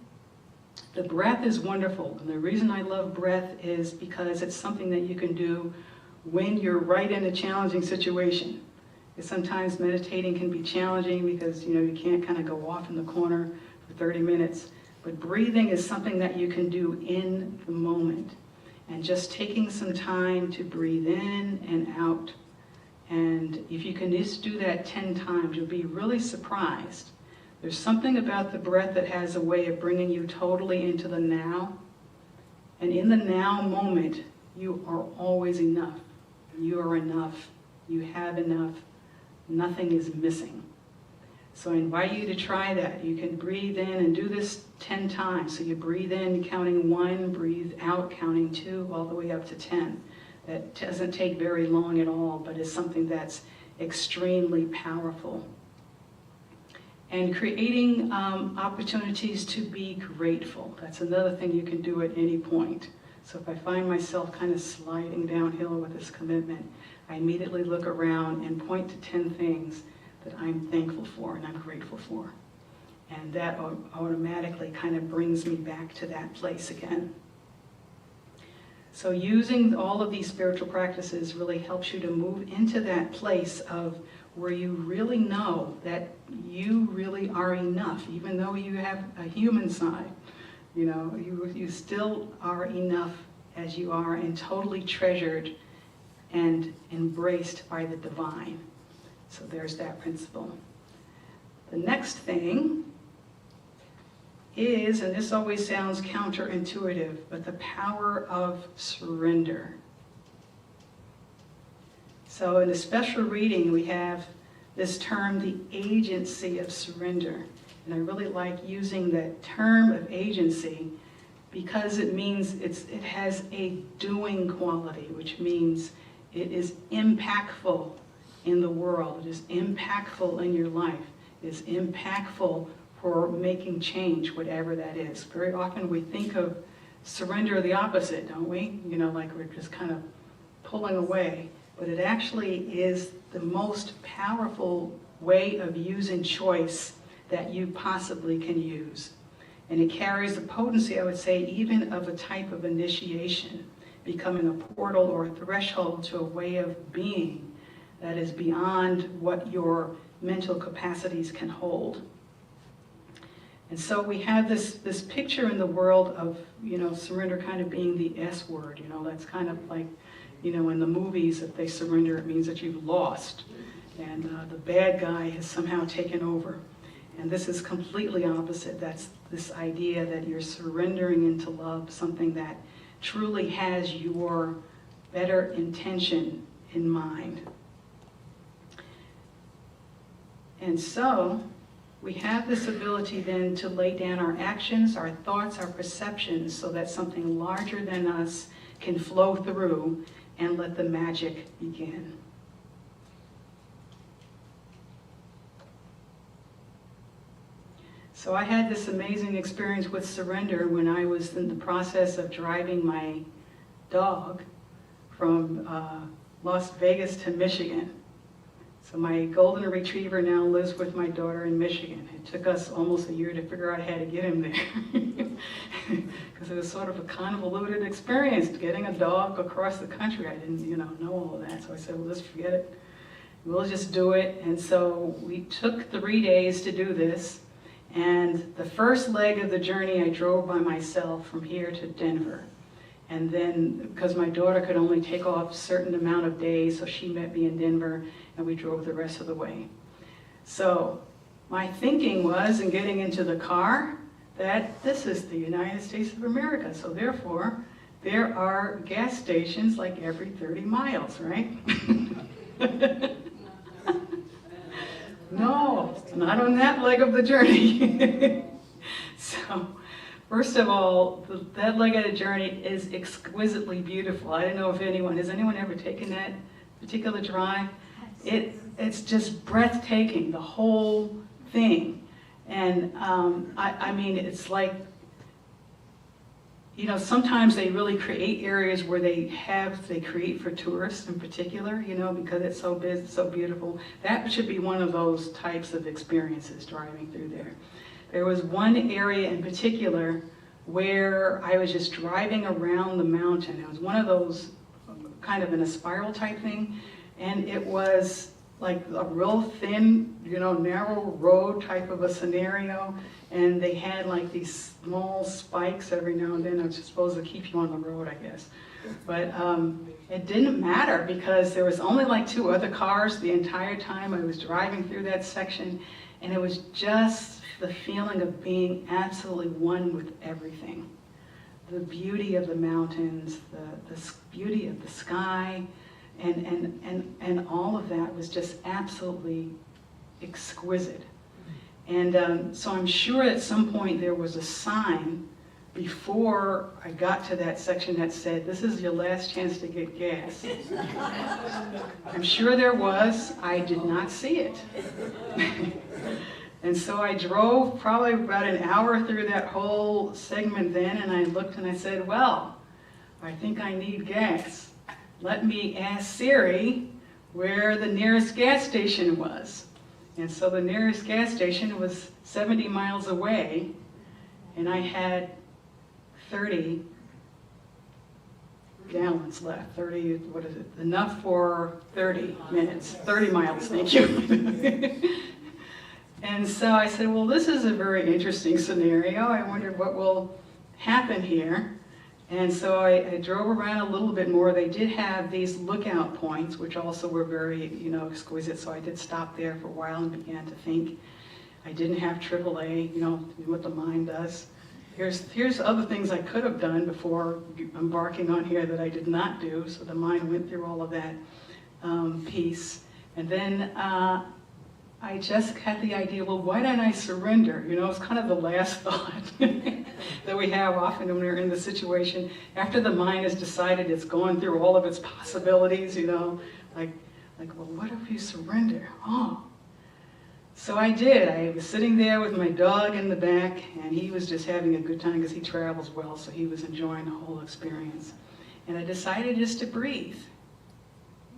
The breath is wonderful. And the reason I love breath is because it's something that you can do when you're right in a challenging situation. Because sometimes meditating can be challenging because you can't kind of go off in the corner for 30 minutes. But breathing is something that you can do in the moment. And just taking some time to breathe in and out. And if you can just do that 10 times, you'll be really surprised. There's something about the breath that has a way of bringing you totally into the now. And in the now moment, you are always enough. You are enough. You have enough. Nothing is missing. So I invite you to try that. You can breathe in and do this 10 times. So you breathe in counting 1, breathe out counting 2, all the way up to 10. That doesn't take very long at all, but is something that's extremely powerful. And creating opportunities to be grateful. That's another thing you can do at any point. So if I find myself kind of sliding downhill with this commitment, I immediately look around and point to 10 things that I'm thankful for and I'm grateful for. And that automatically kind of brings me back to that place again. So using all of these spiritual practices really helps you to move into that place of where you really know that you really are enough, even though you have a human side. You know, you still are enough as you are and totally treasured and embraced by the divine. So there's that principle. The next thing is, and this always sounds counterintuitive, but the power of surrender. So in the special reading, we have this term, the agency of surrender. And I really like using that term of agency because it means it has a doing quality, which means it is impactful in the world. It is impactful in your life. It is impactful for making change, whatever that is. Very often we think of surrender the opposite, don't we? You know, like we're just kind of pulling away. But it actually is the most powerful way of using choice that you possibly can use. And it carries the potency, I would say, even of a type of initiation, becoming a portal or a threshold to a way of being that is beyond what your mental capacities can hold. And so we have this picture in the world of, you know, surrender kind of being the S word. You know, that's kind of like, you know, in the movies, if they surrender, it means that you've lost. And the bad guy has somehow taken over. And this is completely opposite. That's this idea that you're surrendering into love, something that truly has your better intention in mind. And so we have this ability then to lay down our actions, our thoughts, our perceptions, so that something larger than us can flow through and let the magic begin. So I had this amazing experience with surrender when I was in the process of driving my dog from Las Vegas to Michigan. So my golden retriever now lives with my daughter in Michigan. It took us almost a year to figure out how to get him there. Because it was sort of a convoluted experience, getting a dog across the country. I didn't, know all of that. So I said, well, just forget it. We'll just do it. And so we took 3 days to do this. And the first leg of the journey, I drove by myself from here to Denver. And then, because my daughter could only take off a certain amount of days, so she met me in Denver, and we drove the rest of the way. So my thinking was, in getting into the car, that this is the United States of America. So therefore, there are gas stations like every 30 miles, right? No, not on that leg of the journey. So, first of all, that leg of the journey is exquisitely beautiful. I don't know if has anyone ever taken that particular drive? It's just breathtaking, the whole thing. And I mean, it's like, sometimes they really create areas where they create for tourists in particular, because it's so big, so beautiful. That should be one of those types of experiences, driving through there. There was one area in particular where I was just driving around the mountain. It was one of those kind of in a spiral type thing, and it was like a real thin, narrow road type of a scenario, and they had like these small spikes every now and then. I was supposed to keep you on the road, I guess. But it didn't matter because there was only like 2 other cars the entire time I was driving through that section, and it was just the feeling of being absolutely one with everything. The beauty of the mountains, the beauty of the sky, and all of that was just absolutely exquisite. And so I'm sure at some point there was a sign before I got to that section that said, this is your last chance to get gas. I'm sure there was. I did not see it. And so I drove probably about an hour through that whole segment then, and I looked and I said, well, I think I need gas. Let me ask Siri where the nearest gas station was. And so the nearest gas station was 70 miles away, and I had 30 gallons left. 30, what is it? Enough for 30 minutes. 30 miles, thank you. And so I said, well, this is a very interesting scenario. I wondered what will happen here. And so I drove around a little bit more. They did have these lookout points, which also were very, exquisite. So I did stop there for a while and began to think. I didn't have AAA, what the mind does. Here's other things I could have done before embarking on here that I did not do. So the mind went through all of that piece. And then I just had the idea, well, why don't I surrender? It's kind of the last thought that we have often when we're in the situation. After the mind has decided it's going through all of its possibilities, like, well, what if you surrender? Oh. So I did. I was sitting there with my dog in the back, and he was just having a good time because he travels well, so he was enjoying the whole experience. And I decided just to breathe.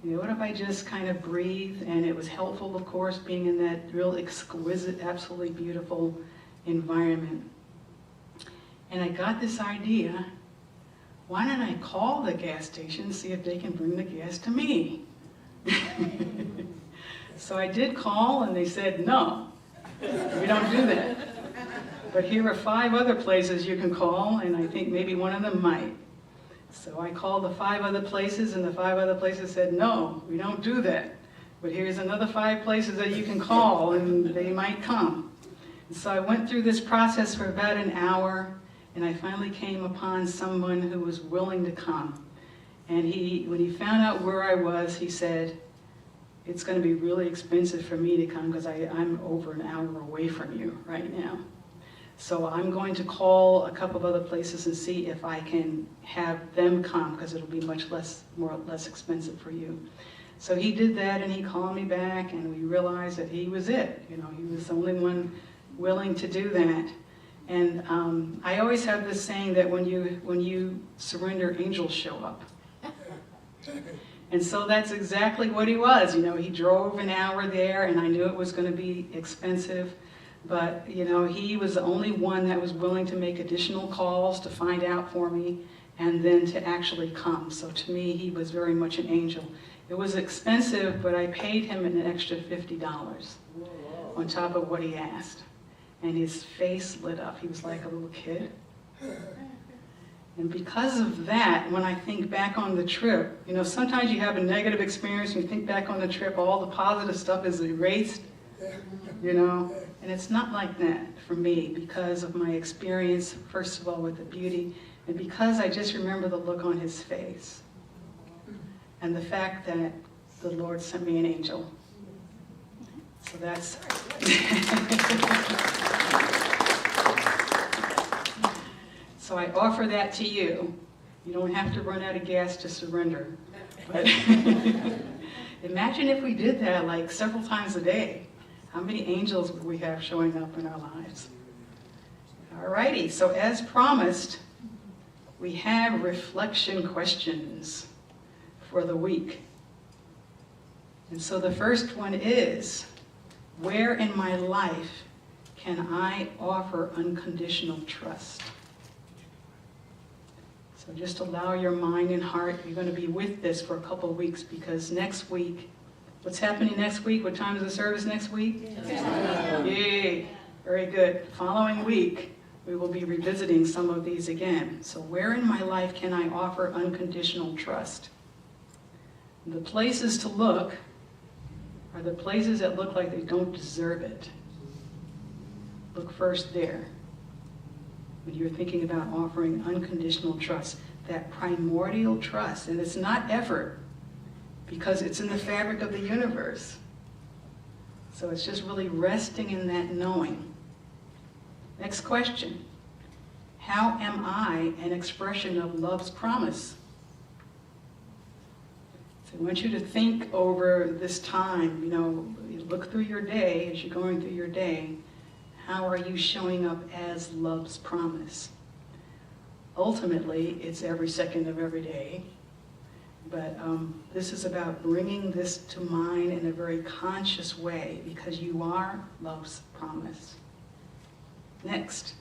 What if I just kind of breathe? And it was helpful, of course, being in that real exquisite, absolutely beautiful environment. And I got this idea, why don't I call the gas station and see if they can bring the gas to me? So I did call, and they said, no, we don't do that. But here are 5 other places you can call, and I think maybe one of them might. So I called the 5 other places, and the 5 other places said, no, we don't do that. But here's another 5 places that you can call, and they might come. And so I went through this process for about an hour, and I finally came upon someone who was willing to come. And when he found out where I was, he said, it's going to be really expensive for me to come because I'm over an hour away from you right now. So I'm going to call a couple of other places and see if I can have them come because it'll be much less expensive for you. So he did that, and he called me back, and we realized that he was it. He was the only one willing to do that. And I always have this saying that when you surrender, angels show up. And so that's exactly what he was. He drove an hour there, and I knew it was going to be expensive. But, he was the only one that was willing to make additional calls to find out for me and then to actually come. So to me, he was very much an angel. It was expensive, but I paid him an extra $50 on top of what he asked. And his face lit up. He was like a little kid. And because of that, when I think back on the trip, sometimes you have a negative experience and you think back on the trip, all the positive stuff is erased, And it's not like that for me because of my experience, first of all, with the beauty, and because I just remember the look on his face and the fact that the Lord sent me an angel. So that's... So I offer that to you. You don't have to run out of gas to surrender. But imagine if we did that like several times a day. How many angels would we have showing up in our lives? Alrighty, so as promised, we have reflection questions for the week. And so the first one is, where in my life can I offer unconditional trust? So just allow your mind and heart, you're going to be with this for a couple of weeks because next week, what's happening next week? What time is the service next week? Yay, very good. Following week, we will be revisiting some of these again. So where in my life can I offer unconditional trust? The places to look are the places that look like they don't deserve it. Look first there. When you're thinking about offering unconditional trust, that primordial trust, and it's not effort, because it's in the fabric of the universe. So it's just really resting in that knowing. Next question. How am I an expression of love's promise? So I want you to think over this time, you look through your day as you're going through your day. How are you showing up as love's promise? Ultimately, it's every second of every day. But this is about bringing this to mind in a very conscious way, because you are love's promise. Next,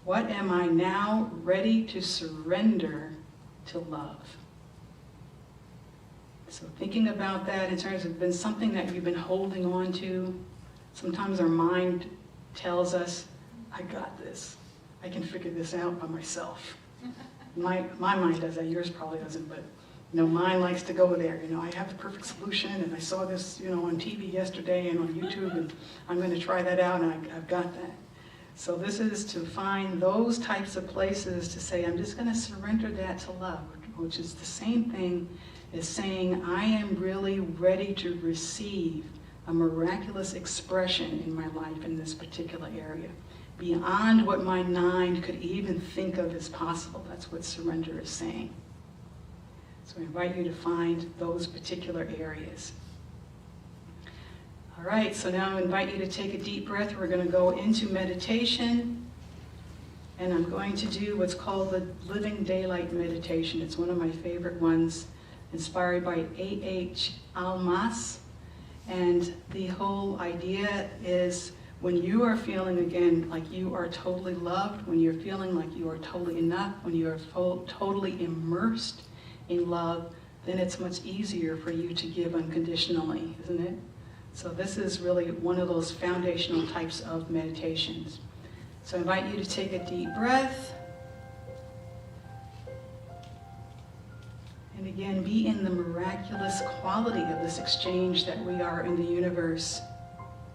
what am I now ready to surrender to love? So thinking about that in terms of been something that you've been holding on to. Sometimes our mind tells us, I got this. I can figure this out by myself. My mind does that, yours probably doesn't, but mine likes to go there. I have the perfect solution, and I saw this, on TV yesterday and on YouTube, and I'm going to try that out, and I've got that. So this is to find those types of places to say, I'm just going to surrender that to love, which is the same thing as saying, I am really ready to receive a miraculous expression in my life in this particular area, beyond what my mind could even think of as possible. That's what surrender is saying. So I invite you to find those particular areas. All right, so now I invite you to take a deep breath. We're going to go into meditation, and I'm going to do what's called the Living Daylight Meditation. It's one of my favorite ones, inspired by A.H. Almas. And the whole idea is when you are feeling, again, like you are totally loved, when you're feeling like you are totally enough, when you are totally immersed in love, then it's much easier for you to give unconditionally, isn't it? So this is really one of those foundational types of meditations. So I invite you to take a deep breath. And again, be in the miraculous quality of this exchange that we are in the universe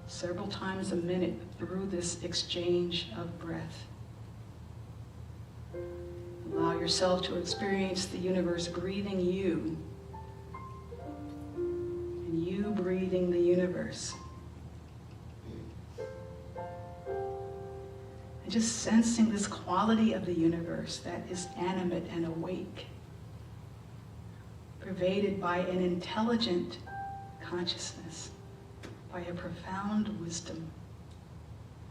several times a minute through this exchange of breath. Allow yourself to experience the universe breathing you, and you breathing the universe. And just sensing this quality of the universe that is animate and awake, pervaded by an intelligent consciousness, by a profound wisdom,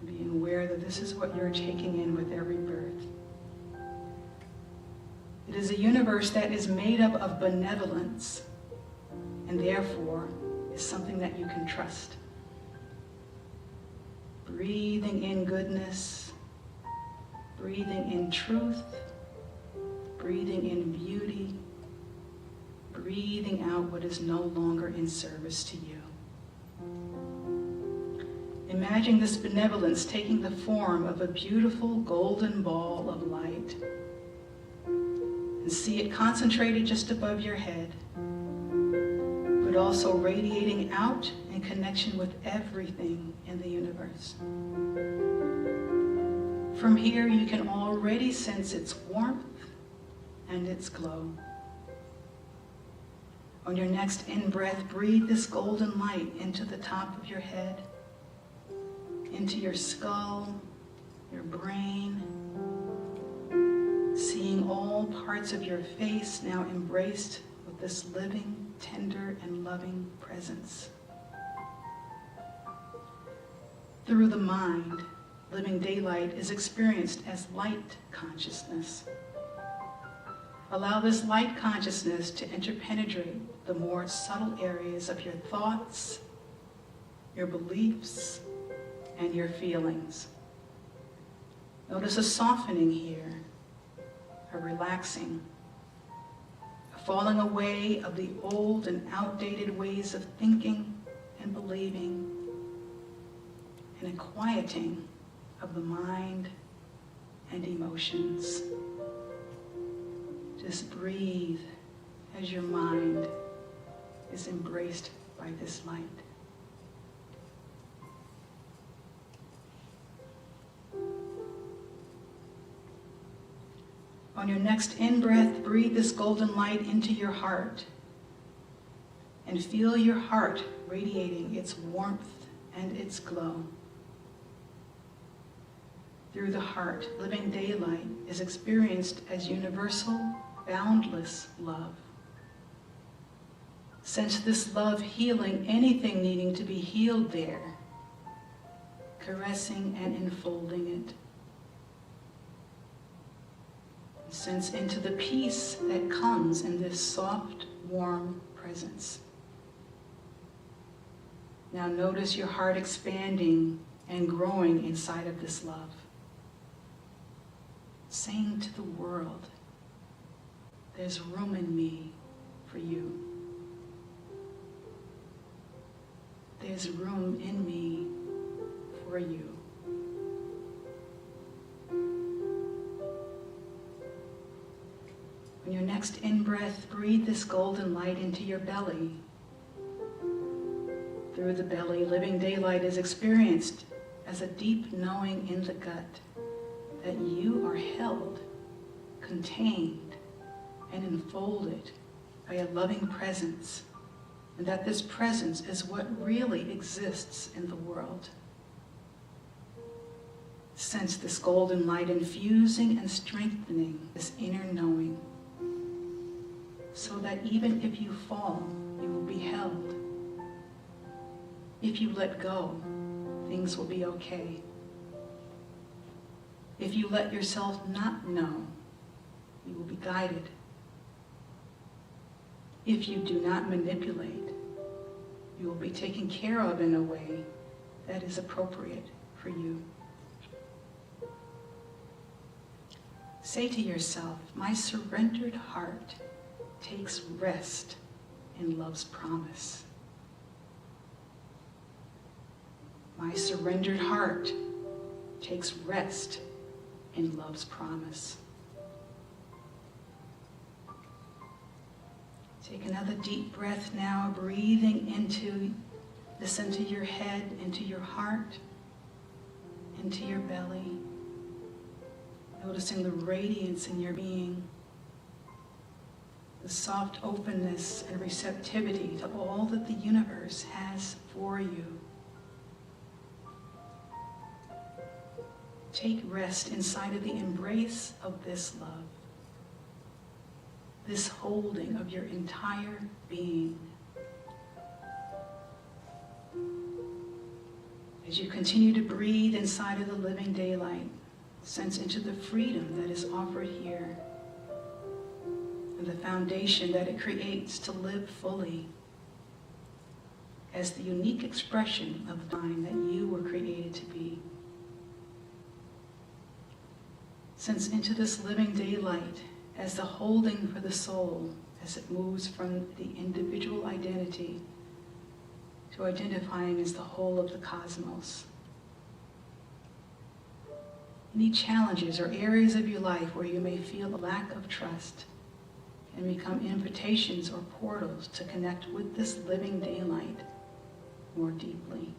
being aware that this is what you're taking in with every birth. It is a universe that is made up of benevolence, and therefore is something that you can trust. Breathing in goodness, breathing in truth, breathing in beauty, breathing out what is no longer in service to you. Imagine this benevolence taking the form of a beautiful golden ball of light, and see it concentrated just above your head, but also radiating out in connection with everything in the universe. From here, you can already sense its warmth and its glow. On your next in-breath, breathe this golden light into the top of your head, into your skull, your brain, seeing all parts of your face now embraced with this living, tender, and loving presence. Through the mind, living daylight is experienced as light consciousness. Allow this light consciousness to interpenetrate the more subtle areas of your thoughts, your beliefs, and your feelings. Notice a softening here, a relaxing, a falling away of the old and outdated ways of thinking and believing, and a quieting of the mind and emotions. Just breathe as your mind is embraced by this light. On your next in-breath, breathe this golden light into your heart and feel your heart radiating its warmth and its glow. Through the heart, living daylight is experienced as universal, boundless love. Sense this love healing anything needing to be healed there. caressing and enfolding it. Sense into the peace that comes in this soft, warm presence. Now notice your heart expanding and growing inside of this love. Saying to the world, there's room in me for you. There's room in me for you. On your next in-breath, breathe this golden light into your belly. Through the belly, living daylight is experienced as a deep knowing in the gut that you are held, contained, and enfolded by a loving presence, and that this presence is what really exists in the world. Sense this golden light infusing and strengthening this inner knowing, so that even if you fall, you will be held. If you let go, things will be okay. If you let yourself not know, you will be guided. If you do not manipulate, you will be taken care of in a way that is appropriate for you. Say to yourself, my surrendered heart takes rest in love's promise. My surrendered heart takes rest in love's promise. Take another deep breath now, breathing into your head, into your heart, into your belly. Noticing the radiance in your being, the soft openness and receptivity to all that the universe has for you. Take rest inside of the embrace of this love, this holding of your entire being. As you continue to breathe inside of the living daylight, sense into the freedom that is offered here and the foundation that it creates to live fully as the unique expression of the divine that you were created to be. Sense into this living daylight as the holding for the soul as it moves from the individual identity to identifying as the whole of the cosmos. Any challenges or areas of your life where you may feel a lack of trust can become invitations or portals to connect with this living daylight more deeply.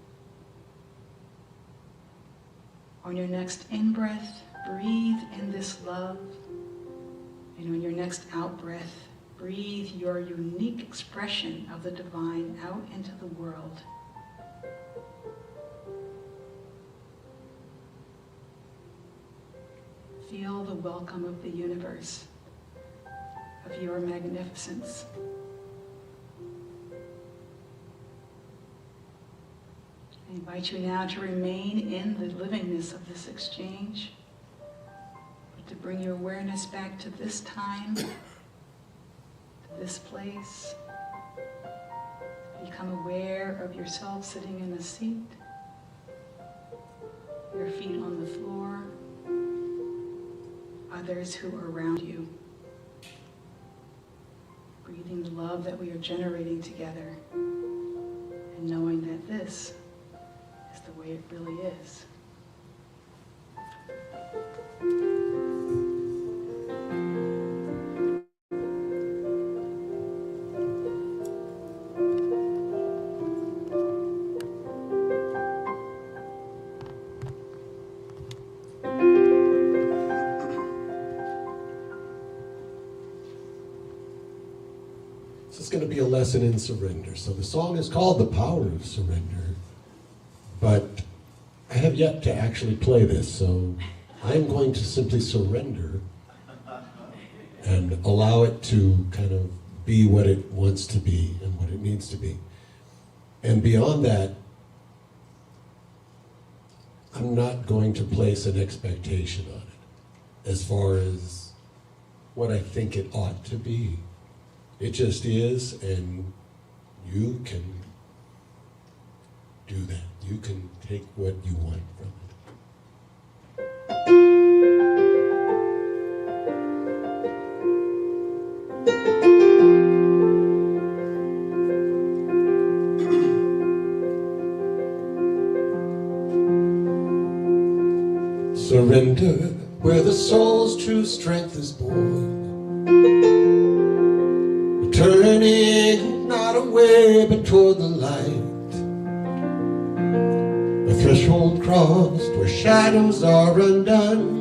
On your next in-breath, breathe in this love, and on your next out-breath, breathe your unique expression of the divine out into the world. Feel the welcome of the universe, of your magnificence. I invite you now to remain in the livingness of this exchange, but to bring your awareness back to this time, to this place. Become aware of yourself sitting in a seat, your feet on the floor, others who are around you. Breathing the love that we are generating together and knowing that this is the way it really is. This is going to be a lesson in surrender. So the song is called The Power of Surrender, but I have yet to actually play this, so I'm going to simply surrender and allow it to kind of be what it wants to be and what it needs to be. And beyond that, I'm not going to place an expectation on it as far as what I think it ought to be. It just is, and you can do that. You can take what you want from it. Surrender where the soul's true strength is born. Turning not away but toward the light. A threshold crossed where shadows are undone.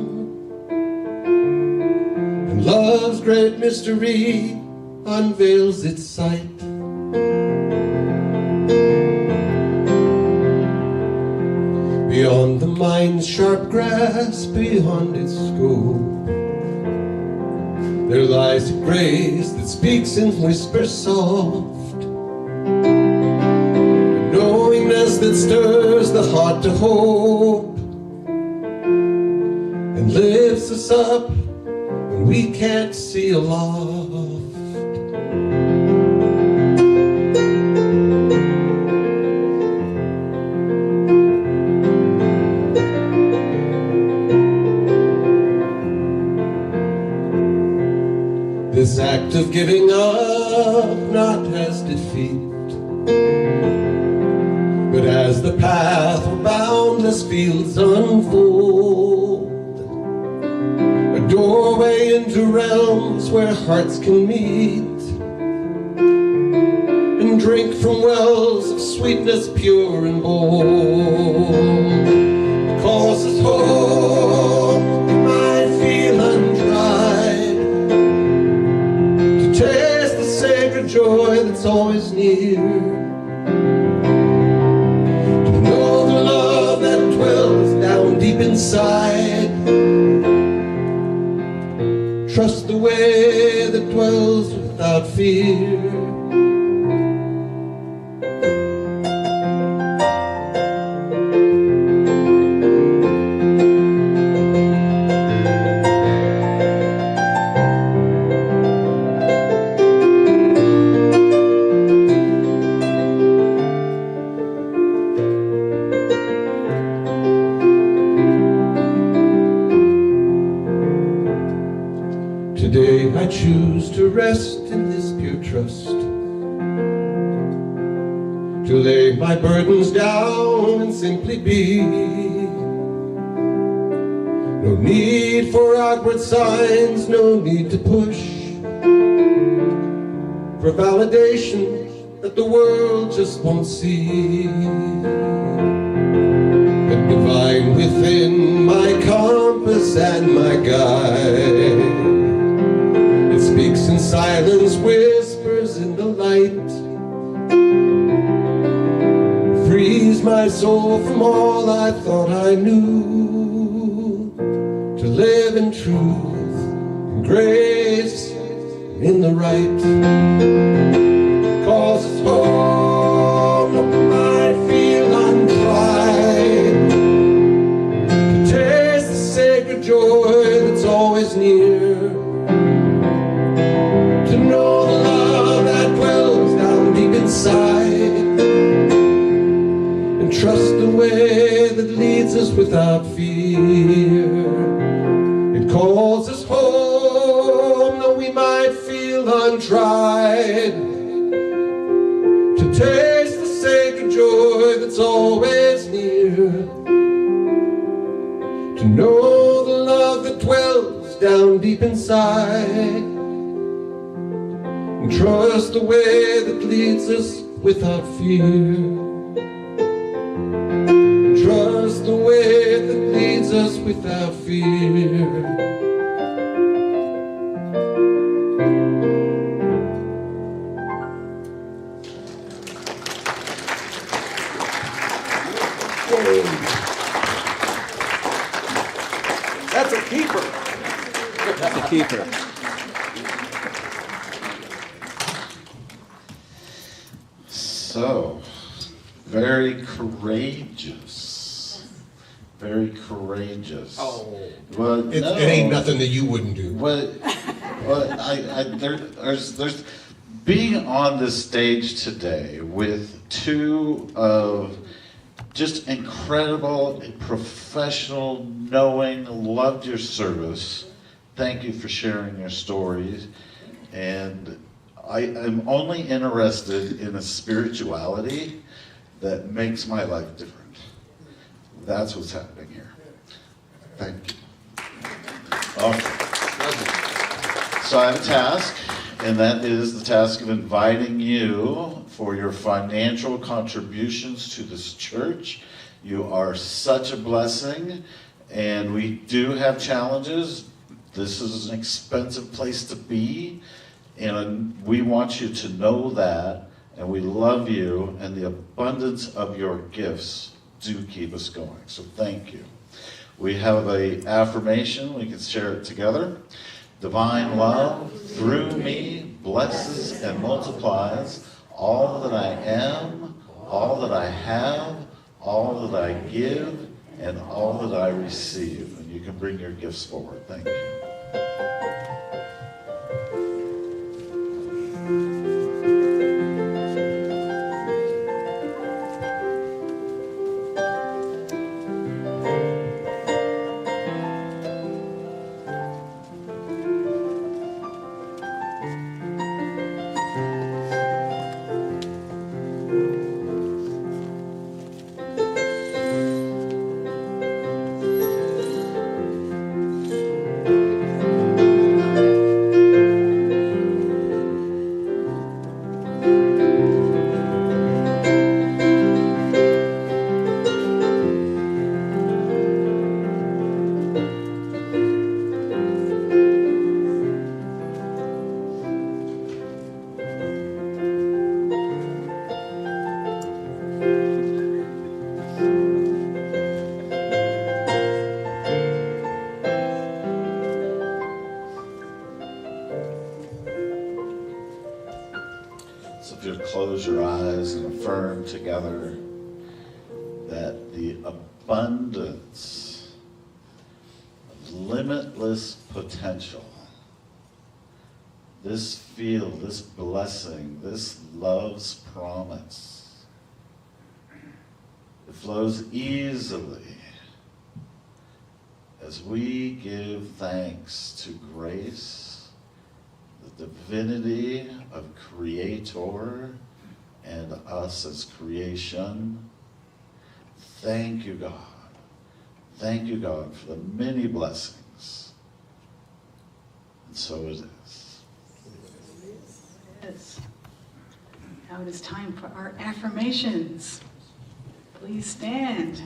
And love's great mystery unveils its sight. Beyond the mind's sharp grasp, beyond its scope, there lies a grace that speaks in whispers soft, a knowingness that stirs the heart to hope, and lifts us up when we can't see aloft. This act of giving up, not as defeat, but as the path where boundless fields unfold, a doorway into realms where hearts can meet and drink from wells of sweetness pure and bold. It calls us home, we might feel untried, taste the sacred joy that's always near, to know the love that dwells down deep inside, trust the way that dwells without fear. Today I choose to rest in this pure trust, to lay my burdens down and simply be. No need for outward signs, no need to push for validation that the world just won't see. The divine within, my compass and my guide, speaks in silence, whispers in the light, frees my soul from all I thought I knew, to live in truth, in grace, in the right. Calls us home, no might feel untried, to taste the sacred joy that's always near, to know the love that dwells down deep inside, and trust the way that leads us without fear. It calls us home, though we might feel untried, to taste the sacred joy that's always near, to know the love that dwells down deep inside, and trust the way that leads us without fear. And trust the way that leads us without fear. That's a keeper. That's a keeper. So, very courageous. very courageous. Oh. Well, It ain't nothing that you wouldn't do. Well, there's being on this stage today with two of just incredible, professional, knowing, loved your service. Thank you for sharing your stories. And I am only interested in a spirituality that makes my life different. That's what's happening here. Thank you. Okay. So I have a task, and that is the task of inviting you for your financial contributions to this church. You are such a blessing, and we do have challenges. This is an expensive place to be, and we want you to know that, and we love you, and the abundance of your gifts do keep us going. So thank you. We have an affirmation. We can share it together. Divine love through me blesses and multiplies all that I am, all that I have, all that I give, and all that I receive. And you can bring your gifts forward. Thank you. So if you'll close your eyes and affirm together that the abundance of limitless potential, this field, this blessing, this love's promise, it flows easily as we give thanks to grace, the divinity of Creator and us as creation. Thank you, God. Thank you, God, for the many blessings. And so it is. Yes. Now it is time for our affirmations. Please stand.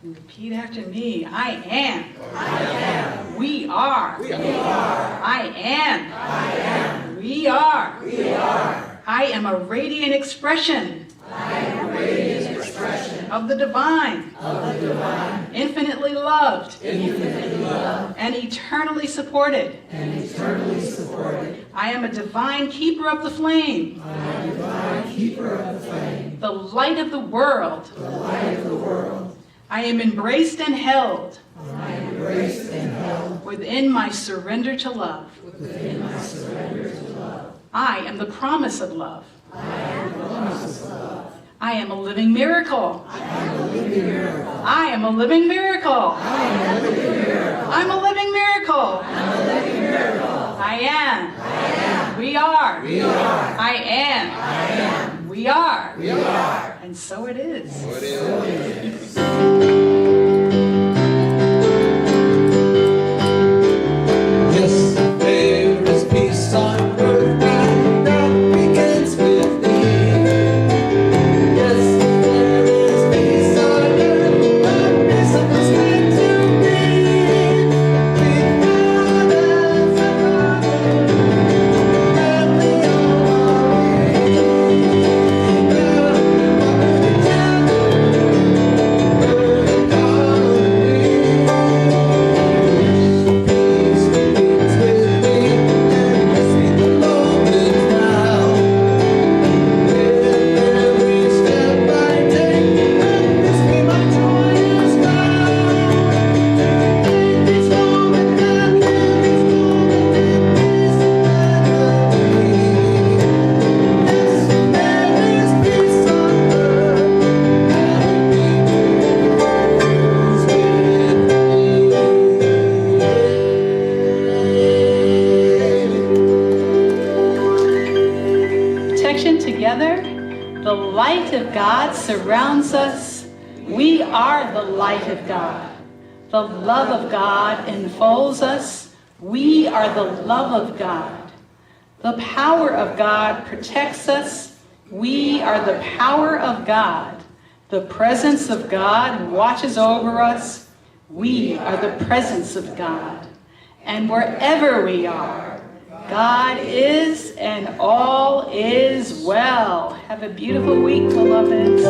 And repeat after me. I am. I am. We are. We are. I am. I am. We are. We are. I am a radiant expression I am a radiant expression of the divine, of the divine, infinitely loved, infinitely loved, and eternally supported. and eternally supported. I am a divine keeper of the flame, I am a divine keeper of the flame, the light of the world. the light of the world. I am embraced and held I am embraced and held within my surrender to love. within my surrender to love. I am the promise of love. I am the promise of love. I am a living miracle. I am a living miracle. I am a living miracle. I am a living miracle. I'm a living miracle. I'm a living miracle. I am. I am. We are. We are. I am. I am. We are. We are. And so it is. So it is. Yes, there is peace on earth and that begins with me. Yes, there is peace on earth and peace was meant to be. With others around and we all are together. The light of God surrounds us. We are the light of God. The love of God enfolds us. We are the love of God. The power of God protects us. We are the power of God. The presence of God watches over us. We are the presence of God. And wherever we are, God is and all is well. Have a beautiful week, beloveds.